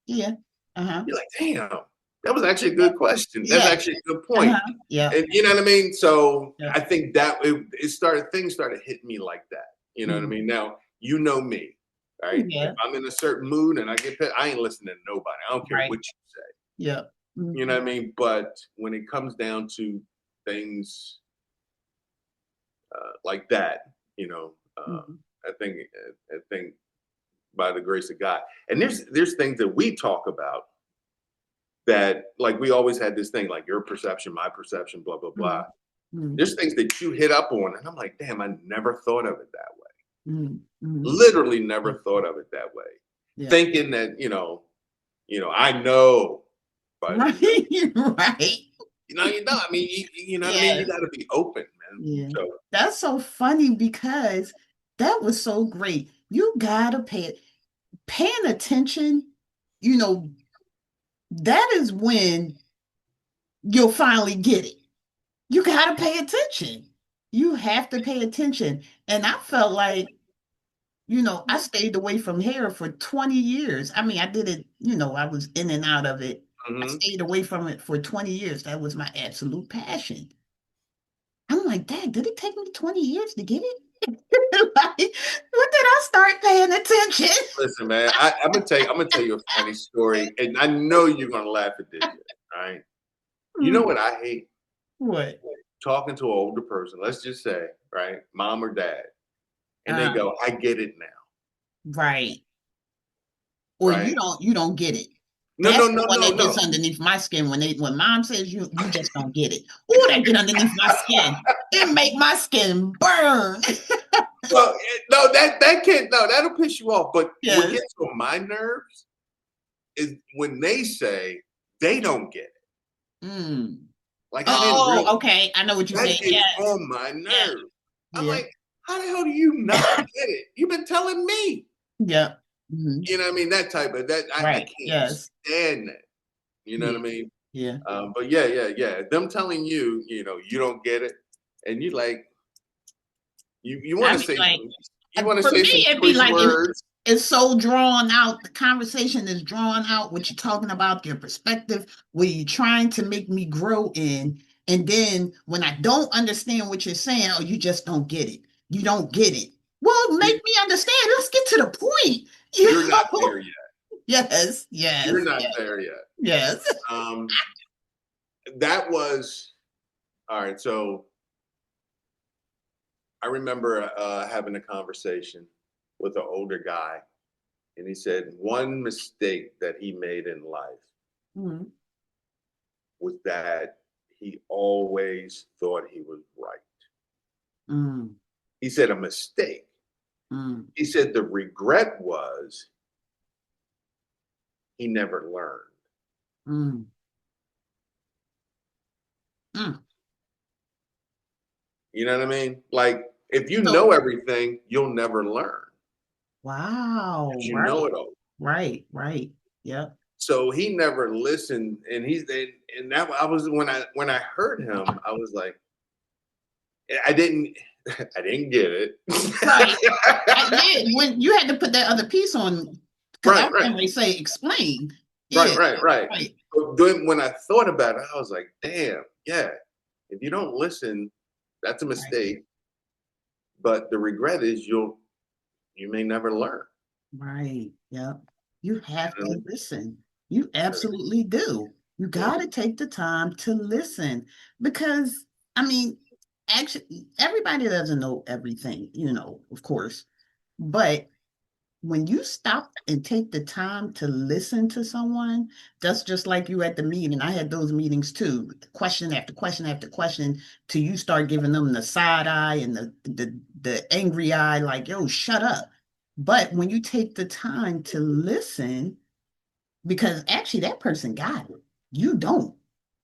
Yeah. Uh-huh. you're like, damn, that was actually a good question. That's Yes. actually a good point. Uh-huh. Yep. And you know what I mean? So Yep. I think things started hitting me like that. You know what I Mhm. mean? Now, you know me, right? If Yeah. I'm in a certain mood and I get pissed, I ain't listening to nobody. I don't care Right. what you say. Yep. You know Mhm. what I mean? But when it comes down to things like that, Mhm. I think by the grace of God, and there's things that we talk about that, like, we always had this thing like your perception, my perception, blah blah blah. Mhm. Mhm. There's things that you hit up on, and I'm like, damn, I never thought of it that way. Mhm. Mhm. Literally never thought of it that way. Yeah. Thinking that I know, but Right. Right. you know. I mean, you know what I mean. You Yes. got to be open, man. Yeah. So That's so funny because that was so great. You gotta paying attention, you know, that is when you'll finally get it. You gotta pay attention. You have to pay attention. And I felt like, I stayed away from hair for 20 years. I mean, I did it, I was in and out of it. I mhm. stayed away from it for 20 years. That was my absolute passion. I'm like, Dad, did it take me 20 years to get it? Like, when did I start paying attention? Listen, man, I'm gonna tell you a funny story, and I know you're gonna laugh at this shit. All right. You know Mm, what I hate? what? Talking to an older person, let's just say, right, mom or dad, and they Uh, go, "I get it now," right. Or right? you don't get it. No, no, That's the no, one no, that no. gets underneath my skin when mom says you just don't get it. Oh, that get underneath my skin. It make my skin burn. Well, no, that can't. No, that'll piss you off. But what Yes. gets on my nerves is when they say they don't get it. Mm. Like I didn't Oh, really, okay. I know what you're that saying. gets Yes. on my Yes. nerves. I'm Yeah. like, how the hell do you not get it? You've been telling me. Yeah. Mhm. You know what I mean? That type of that I Right. can't Yes. stand that. You know Yeah. what I mean? Yeah. But yeah. Them telling you, you don't get it, and you like you want I to mean, say like, you want to for say me, some it'd be choice like if words. it's so drawn out, the conversation is drawn out, what you're talking about, your perspective, where you're trying to make me grow in. And then when I don't understand what you're saying, or you just don't get it, you don't get it. Well, make me understand. Let's get to the point. You You're not know? there yet. Yes, You're yes, not yes, there yet. yes. Um, that was all right. So I remember having a conversation with an older guy, and he said one mistake that he made in life Mhm. was that he always thought he was right. Mm, He said a mistake. mm, He said the regret was he never learned. mm, mm. You know what I mean? Like if you So, know everything, you'll never learn wow, because you know right, it all. right, right. Yep. So he never listened, and and that I was when I heard him, I was like, I didn't I didn't get it. Right. Yeah, when you had to put that other piece on, because I Right, was right, going to say explain. right, Yeah, right. right, But then when I thought about it, I was like, damn, yeah. If you don't listen, that's a right, mistake. But the regret is you may never learn. right. Yep. You have You know? to listen. You absolutely do. You Yeah. got to take the time to listen because, I mean, actually, everybody doesn't know everything, of course. But when you stop and take the time to listen to someone, that's just like you at the meeting. I had those meetings too, question after question after question, till you start giving them the side eye and the angry eye, like, yo, shut up. But when you take the time to listen, because actually that person got it, you don't.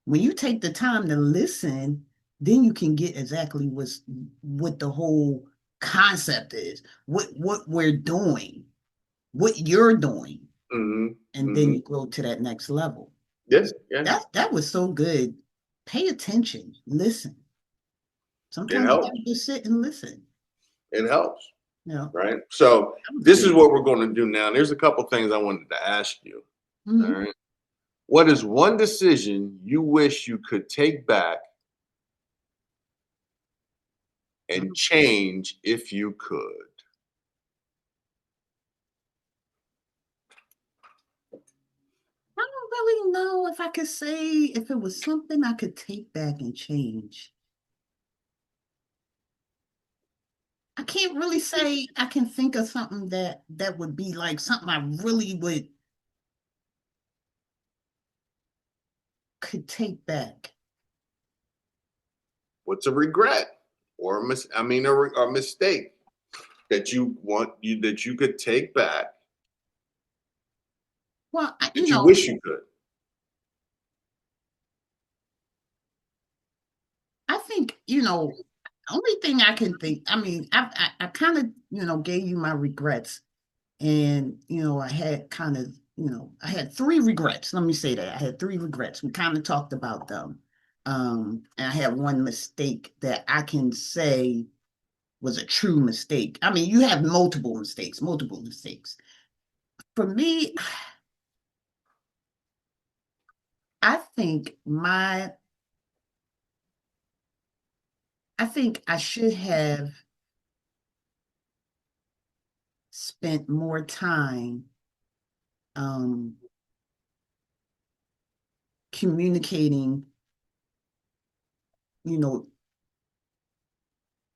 When you take the time to listen, then you can get exactly what the whole concept is, what we're doing, what you're doing, Hmm. and then Hmm. you go to that next level. Yeah, yeah. That was so good. Pay attention, listen. It Sometimes you helps. gotta just sit and listen. It helps. You know, Right. So that was this good. is what we're going to do now. There's a couple things I wanted to ask you. All Mhm. right. What is one decision you wish you could take back and change if you could? I don't really know if I could say if it was something I could take back and change. I can't really say I can think of something that would be like something I really would could take back. What's a regret or a mistake that you could take back Well, that you wish you could? I think, only thing I can think, I mean, I kind of, gave you my regrets. And, I had kind of, I had three regrets. Let me say that. I had three regrets. We kind of talked about them. And I had one mistake that I can say was a true mistake. I mean, you have multiple mistakes, multiple mistakes. For me, I think I think I should have spent more time um communicating, you know,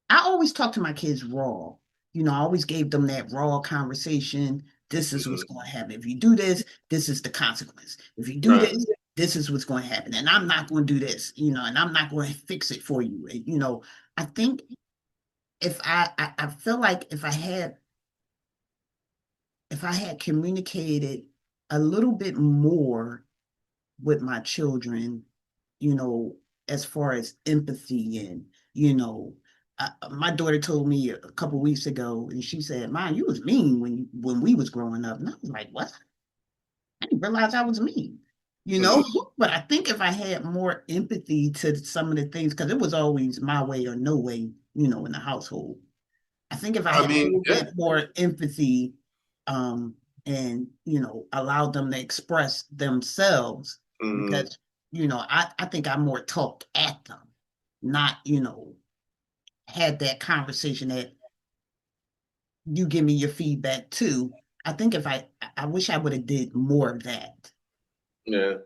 I always talk to my kids raw. I always gave them that raw conversation. This is what's Mhm. going to happen. If you do this, this is the consequence. If you do Right. this, this is what's going to happen. And I'm not going to do this, and I'm not going to fix it for you. I think if I feel like if I had communicated a little bit more with my children, you know, as far as empathy and, you know, my daughter told me a couple weeks ago, and she said, "Mom, you was mean when we was growing up." And I was like, "What? I didn't realize I was mean." You know, Mhm. but I think if I had more empathy to some of the things, because it was always my way or no way, you know, in the household. I think if I I had a mean, little yeah. bit more empathy, um, and you know, allowed them to express themselves, Mhm. because you know, I think I more talked at them, not, you know, had that conversation that you give me your feedback too. I think if I wish I would have did more of that. Yeah.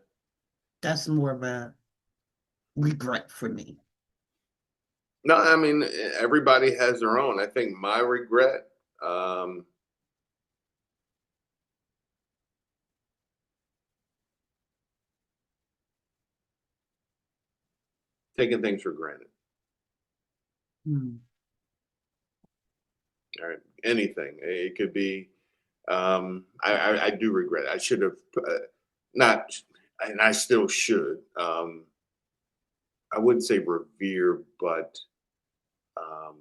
That's more of a regret for me. No, I mean, everybody has their own. I think my regret, taking things for granted. Mm, All right, anything. It could be. I do regret. I should have not, and I still should. I wouldn't say revere, but um,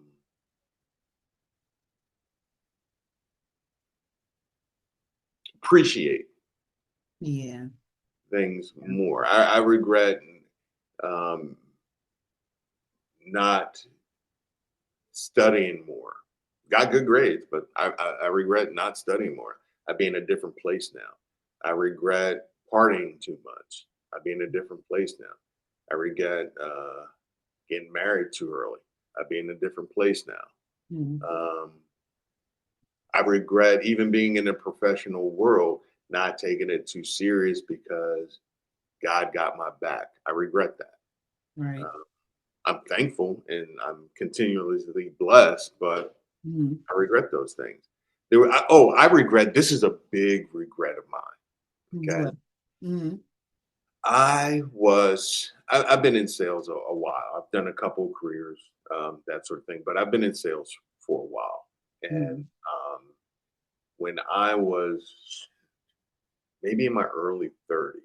appreciate yeah. things Yeah. more. I regret um, not studying more. Got good grades, but I regret not studying more. I'd be in a different place now. I regret partying too much. I'd be in a different place now. I regret getting married too early. I'd be in a different place now. Mm, Um, I regret even being in the professional world, not taking it too serious because God got my back. I regret that. right. Uh, I'm thankful and I'm continuously blessed, but Mm, I regret those things. I regret. This is a big regret of mine. Okay, what? Mm, I've been in sales a while. I've done a couple of careers, that sort of thing, but I've been in sales for a while. And mm, when I was maybe in my early 30s,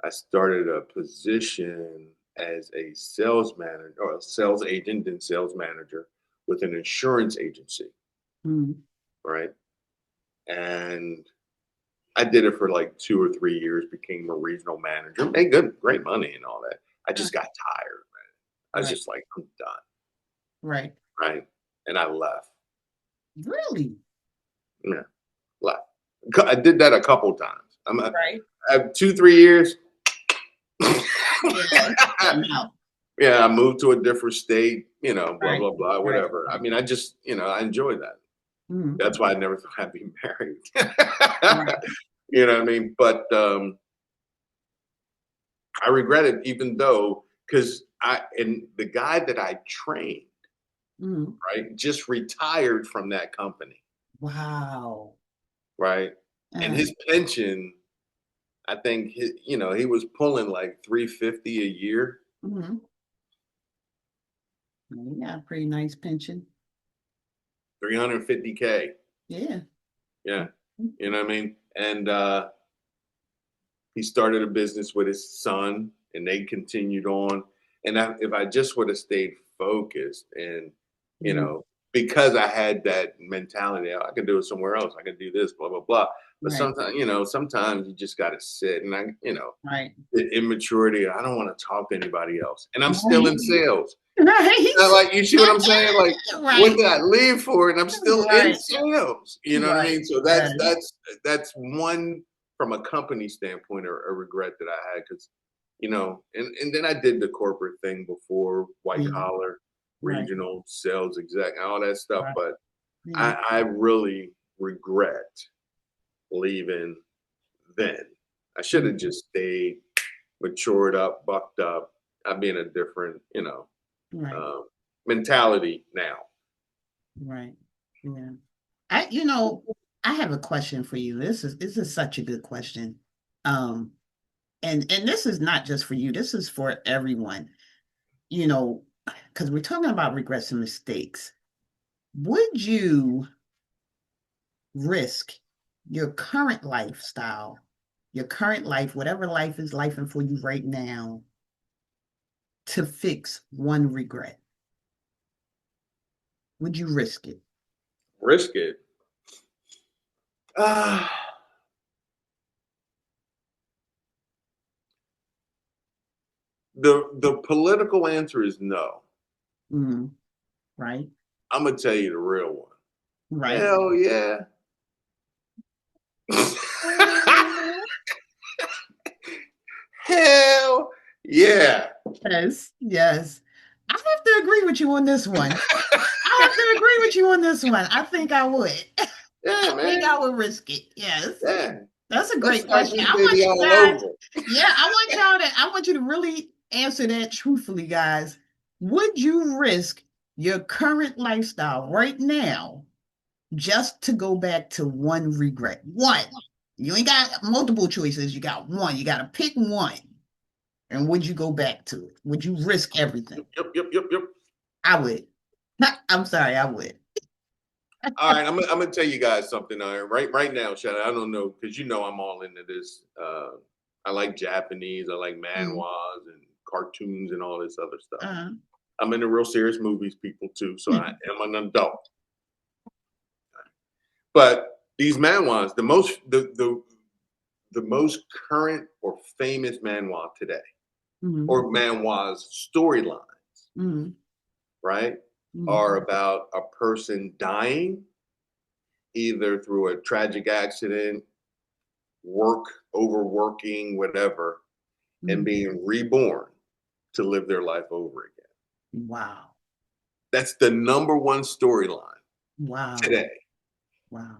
I started a position as a sales manager or a sales agent and sales manager with an insurance agency, mm, right? And I did it for like 2 or 3 years, became a regional manager, made great money and all that. I right. just got tired. I was Right. just like, I'm done, Right. right? And I left. Really? Yeah, left. I did that a couple times. Right. I have 2, 3 years. Yeah. I'm out. Yeah, I moved to a different state, blah, Right. blah, blah, Right. whatever. I Right. mean, I just, I enjoyed that. Mm, That's why I never thought I'd be married. right. You know what I mean? But I regret it even though, because and the guy that I trained, Mm, right, just retired from that company, wow. right? And Uh, his pension, I think he was pulling like 350 a year, mm, you got a pretty nice pension. 350K. Yeah. Yeah. Mhm. You know what I mean? And he started a business with his son and they continued on. And if I just would have stayed focused and, you Mm, know, because I had that mentality, "Oh, I can do it somewhere else. I can do this, blah, blah, blah." But right. sometimes you just got to sit and Right. the immaturity. I don't want to talk to anybody else. And I'm still Right. in sales. Right. Like, you see what I'm saying? Like, what Right. did I leave for? And I'm still in Right. sales. You know what I Right. mean? So Right. that's one from a company standpoint or a regret that I had because, and then I did the corporate thing before, white Yeah. collar, Right. regional sales exec, all that stuff. Right. But Yeah. I really regret leaving then. I should Mm, have just stayed, matured up, bucked up. I'd be in a different, right. um, mentality now. Right. Yeah. You know, I have a question for you. This is such a good question. Um, and this is not just for you, this is for everyone, you know, because we're talking about regrets and mistakes. Would you risk your current lifestyle, your current life, whatever life is life and for you right now, to fix one regret, would you risk it? Risk it. Uh, the political answer is no. Mm, right, I'm gonna tell you the real one. right. Hell yeah. Hell yeah. Yes, yes. I have to agree with you on this one. I have to agree with you on this one. I think I would. Yeah, I think man. I would risk it. Yes. Yeah. That's a Let's great start question. this I want baby you all guys, over. yeah, I want you to really answer that truthfully, guys. Would you risk your current lifestyle right now just to go back to one regret? One. You ain't got multiple choices. You got one. You got to pick one. And would you go back to it? Would you risk everything? Yep. I would. I'm sorry, I would. All right, I'm gonna tell you guys something. Right now, Shannon. I don't know because I'm all into this. I like Japanese. I like Mm, manhwas and cartoons and all this other stuff. uh, I'm into real serious movies, people too. So I am an adult. But these manhwas, the most current or famous manhwa today, mm, or manhwa's storylines, mm, right, mm, are about a person dying either through a tragic accident, overworking, whatever, and mm. being reborn to live their life over again. Wow. That's the number one storyline Wow. today. Wow.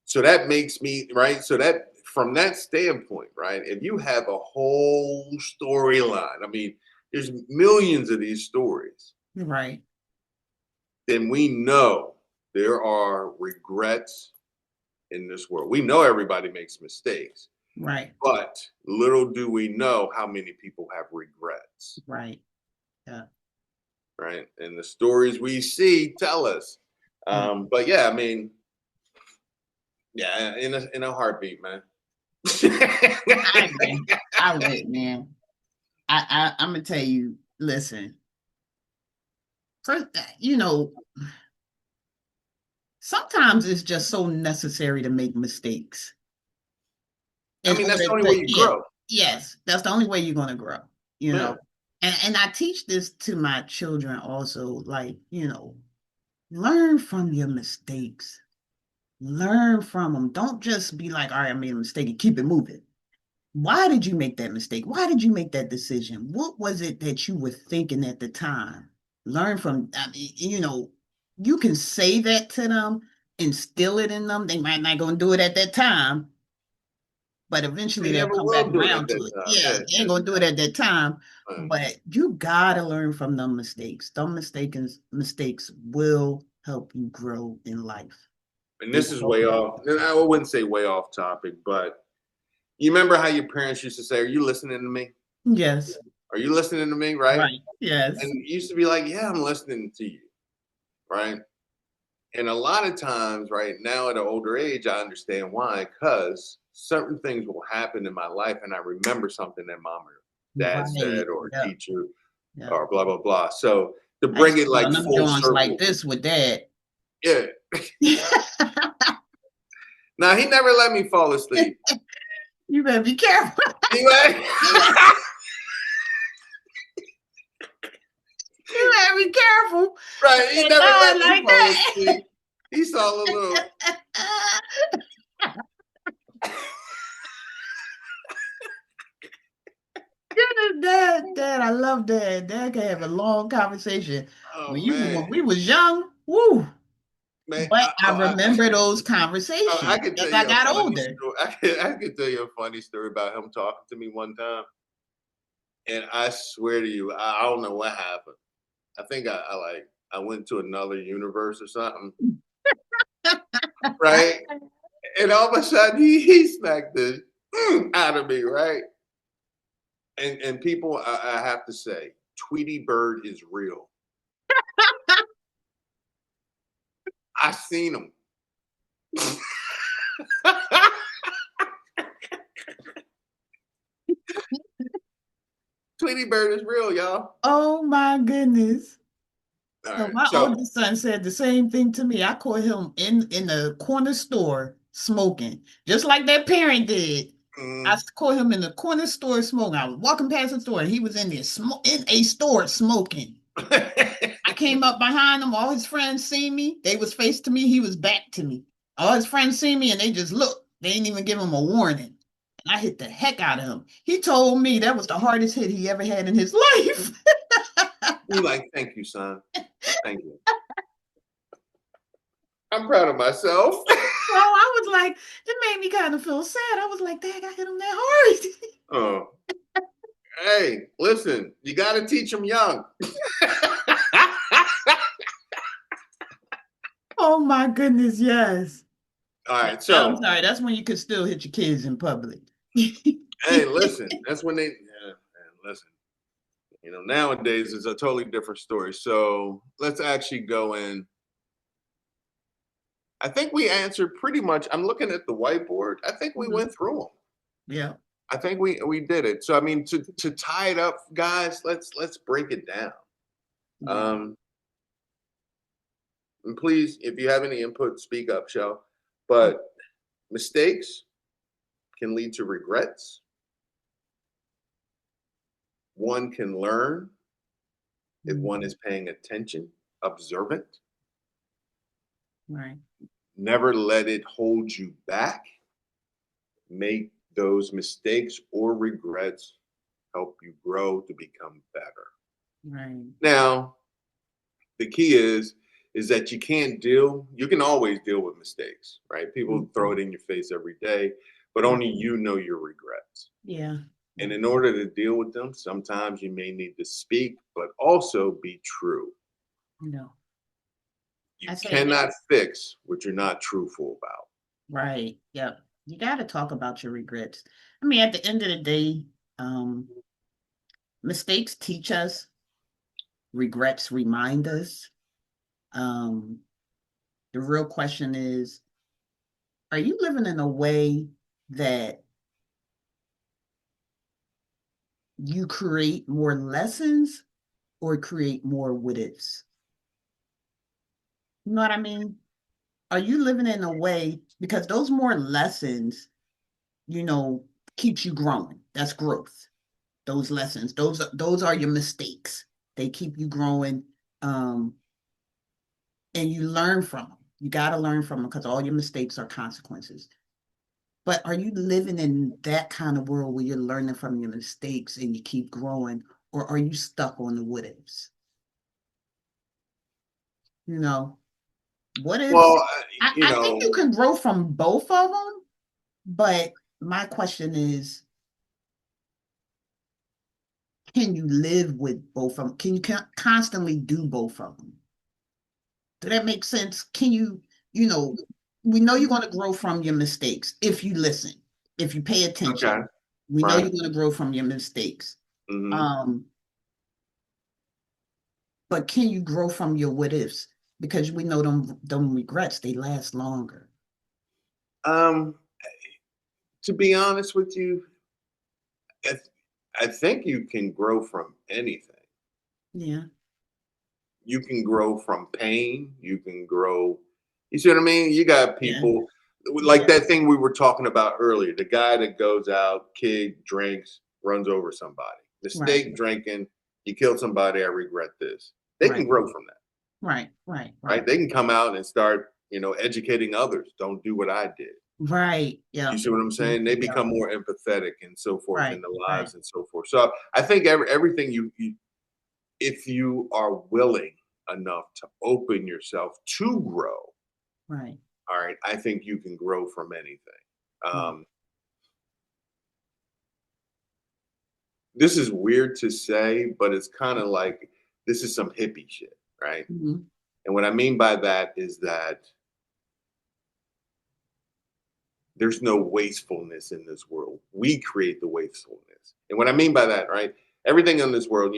So that makes me right. So that from that standpoint, right, if you have a whole storyline, I mean, there's millions of these stories, Right. then we know there are regrets in this world. We know everybody makes mistakes, Right. but little do we know how many people have regrets, Right. Yeah. right? And the stories we see tell us. Yeah. But yeah, I mean, yeah, in a heartbeat, man. I agree. I would, man. I'm gonna tell you, listen, first, sometimes it's just so necessary to make mistakes I in mean, that's order the only to, way you yeah, grow. yes, that's the only way you're gonna grow, you Yeah. know. And I teach this to my children also, like, learn from your mistakes. Learn from them. Don't just be like, all right, I made a mistake and keep it moving. Why did you make that mistake? Why did you make that decision? What was it that you were thinking at the time? Learn from, I mean, you can say that to them, instill it in them. They might not gonna do it at that time, but They eventually they'll never come back will do it at around to that it. time. Yeah, Yeah, they ain't gonna do it at that time, yeah. but you gotta learn from them mistakes. Them mistakes will help you grow in life. And They this will is help way you. off. I wouldn't say way off topic, but you remember how your parents used to say, "Are you listening to me? Yes, Are you listening to me?" Right? right. Yes. And it used to be like, "Yeah, I'm listening to you." Right? And a lot of times, right now at an older age, I understand why, because certain things will happen in my life, and I remember something that mom or dad Right. said, or a Yeah. teacher, Yeah. or blah blah blah. So to I bring used to it be like on them full joints like circle, this with dad. yeah. You Now he never let me fall asleep. better be careful. Anyway, You better be careful. right? He With never dad let me like fall that. asleep. He saw a little. Dad, I love dad. Dad can have a long conversation. Oh When man, we was young, woo. man. But I remember those I conversations could as tell I you a got funny older. story. I could tell you a funny story about him talking to me one time, and I swear to you, I don't know what happened. I think I went to another universe or something, right? And all of a sudden he smacked the out of me, right? And people, I have to say, Tweety Bird is real. I seen him. Tweety Kitty Bird is real, y'all. Oh my goodness. All So right. my So oldest son said the same thing to me. I caught him in the corner store smoking, just like that parent did. I mm, caught him in the corner store smoking. I was walking past the store, and he was in there in a store smoking. I came up behind him. All his friends see me. They was face to me. He was back to me. All his friends see me, and they just looked. They didn't even give him a warning. And I hit the heck out of him. He told me that was the hardest hit he ever had in his life. you like, thank you, son. Thank you. I'm proud of myself. So I was like, it made me kind of feel sad. I was like, dang, I hit him that hard. Oh, hey, listen, you got to teach them young. Oh my goodness, yes. All right, I'm so sorry. That's when you could still hit your kids in public. hey, listen, that's when they man, listen. Nowadays it's a totally different story. So let's actually go in. I think we answered pretty much. I'm looking at the whiteboard. I think we Mhm. went through them. Yeah. I think we did it. So I mean, to tie it up, guys, let's break it down. Yeah. Um, and please, if you have any input, speak up, Shell. But mistakes can lead to regrets. One can learn if one Mhm. is paying attention, observant. Right. Never let it hold you back. Make those mistakes or regrets help you grow to become better. Right. Now, the key is that you can always deal with mistakes, right? People throw Mhm. it in your face every day, but Yeah. only you know your regrets. Yeah. And Yeah. in order to deal with them, sometimes you may need to speak, but also be true. No. You I say that. cannot fix what you're not truthful about. Right. Yep. You got to talk about your regrets. I mean, at the end of the day, um, mistakes teach us, regrets remind us. Um, the real question is, are you living in a way that you create more lessons or create more what ifs? You know what I mean? Are you living in a way because those more lessons, you know, keeps you growing. That's growth. Those lessons, those are your mistakes. They keep you growing, um, and you learn from them. You got to learn from them because all your mistakes are consequences. But are you living in that kind of world where you're learning from your mistakes and you keep growing, or are you stuck on the what ifs? You know, what ifs? Well, I think you can grow from both of them, but my question is, can you live with both of them? Can you constantly do both of them? Does that make sense? Can you, you know, we know you're going to grow from your mistakes if you listen, if you pay okay, attention. We know right. you're going to grow from your mistakes. hmm Um, but can you grow from your what ifs? Because we know them regrets, they last longer. Um, to be honest with you, I, th- I think you can grow from anything. Yeah. You can grow from pain. You can grow. You see what I mean? You got Yeah. people like Yeah. that thing we were talking about earlier. The guy that goes out, kid, drinks, runs over somebody. Right. Mistake drinking. You killed somebody. I regret this. They can Right. grow from that, Right. Right. right? Right. They can come out and start, educating others. Don't do what I did. Right. You Yeah. see what I'm saying? They Yeah. become more empathetic and so forth in Right. their Right. lives and so forth. So I think everything if you are willing enough to open yourself to grow, Right. all right, I think you can grow from anything. Yeah. Um, this is weird to say, but it's kind of like this is some hippie shit, right? Mhm. And what I mean by that is that there's no wastefulness in this world. We create the wastefulness. And what I mean by that, right? Everything in this world,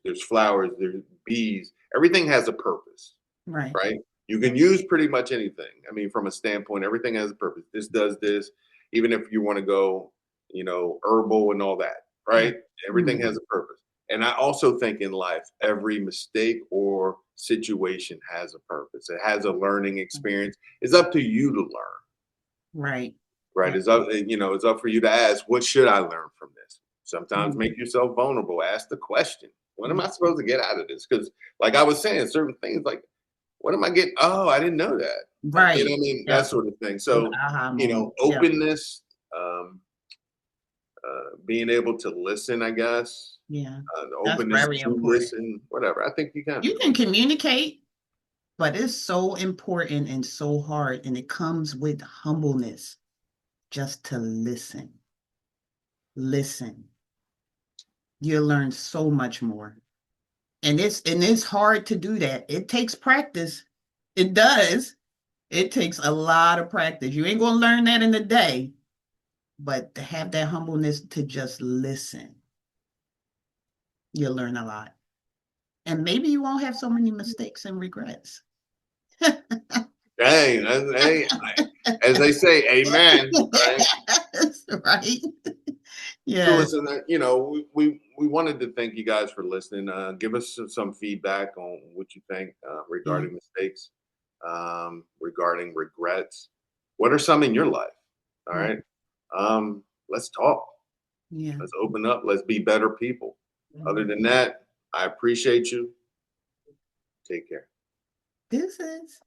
there's flowers, there's bees, everything has a purpose, Right. right? You Yeah. can use pretty much anything. I mean, from a standpoint, everything has a purpose. This does this, even if you want to go, herbal and all that, Yeah. right? Everything Mhm. has a purpose. And I also think in life, every mistake or situation has a purpose. It has a learning experience. It's up to you to learn, Right. right? Yeah. It's up, it's up for you to ask, what should I learn from this? Sometimes Mhm. make yourself vulnerable. Ask the question, what am Mhm. I supposed to get out of this? Because, like I was saying, certain things like, what am I getting? Oh, I didn't know that. You know Right. what I mean? That Yep. sort of thing. Those So, aha moments. Yep. openness, um, being able to listen, I guess, Yeah. the That's openness very to important. listen, whatever. I think you can. You can communicate, but it's so important and so hard, and it comes with humbleness just to listen. Listen. You'll learn so much more. And it's hard to do that. It takes practice. It does. It takes a lot of practice. You ain't gonna learn that in a day, but to have that humbleness to just listen, you'll learn a lot. And maybe you won't have so many mistakes and regrets. Hey, hey, as they say, amen. Right. Yes, right. So Yes. listen, we wanted to thank you guys for listening. Give us some feedback on what you think Yeah. regarding mistakes, regarding regrets. What are some in your life? All Yeah. right. Let's talk. Yeah. Let's open up. Let's be better people. Other Mhm. than that, I appreciate you. Take care. This is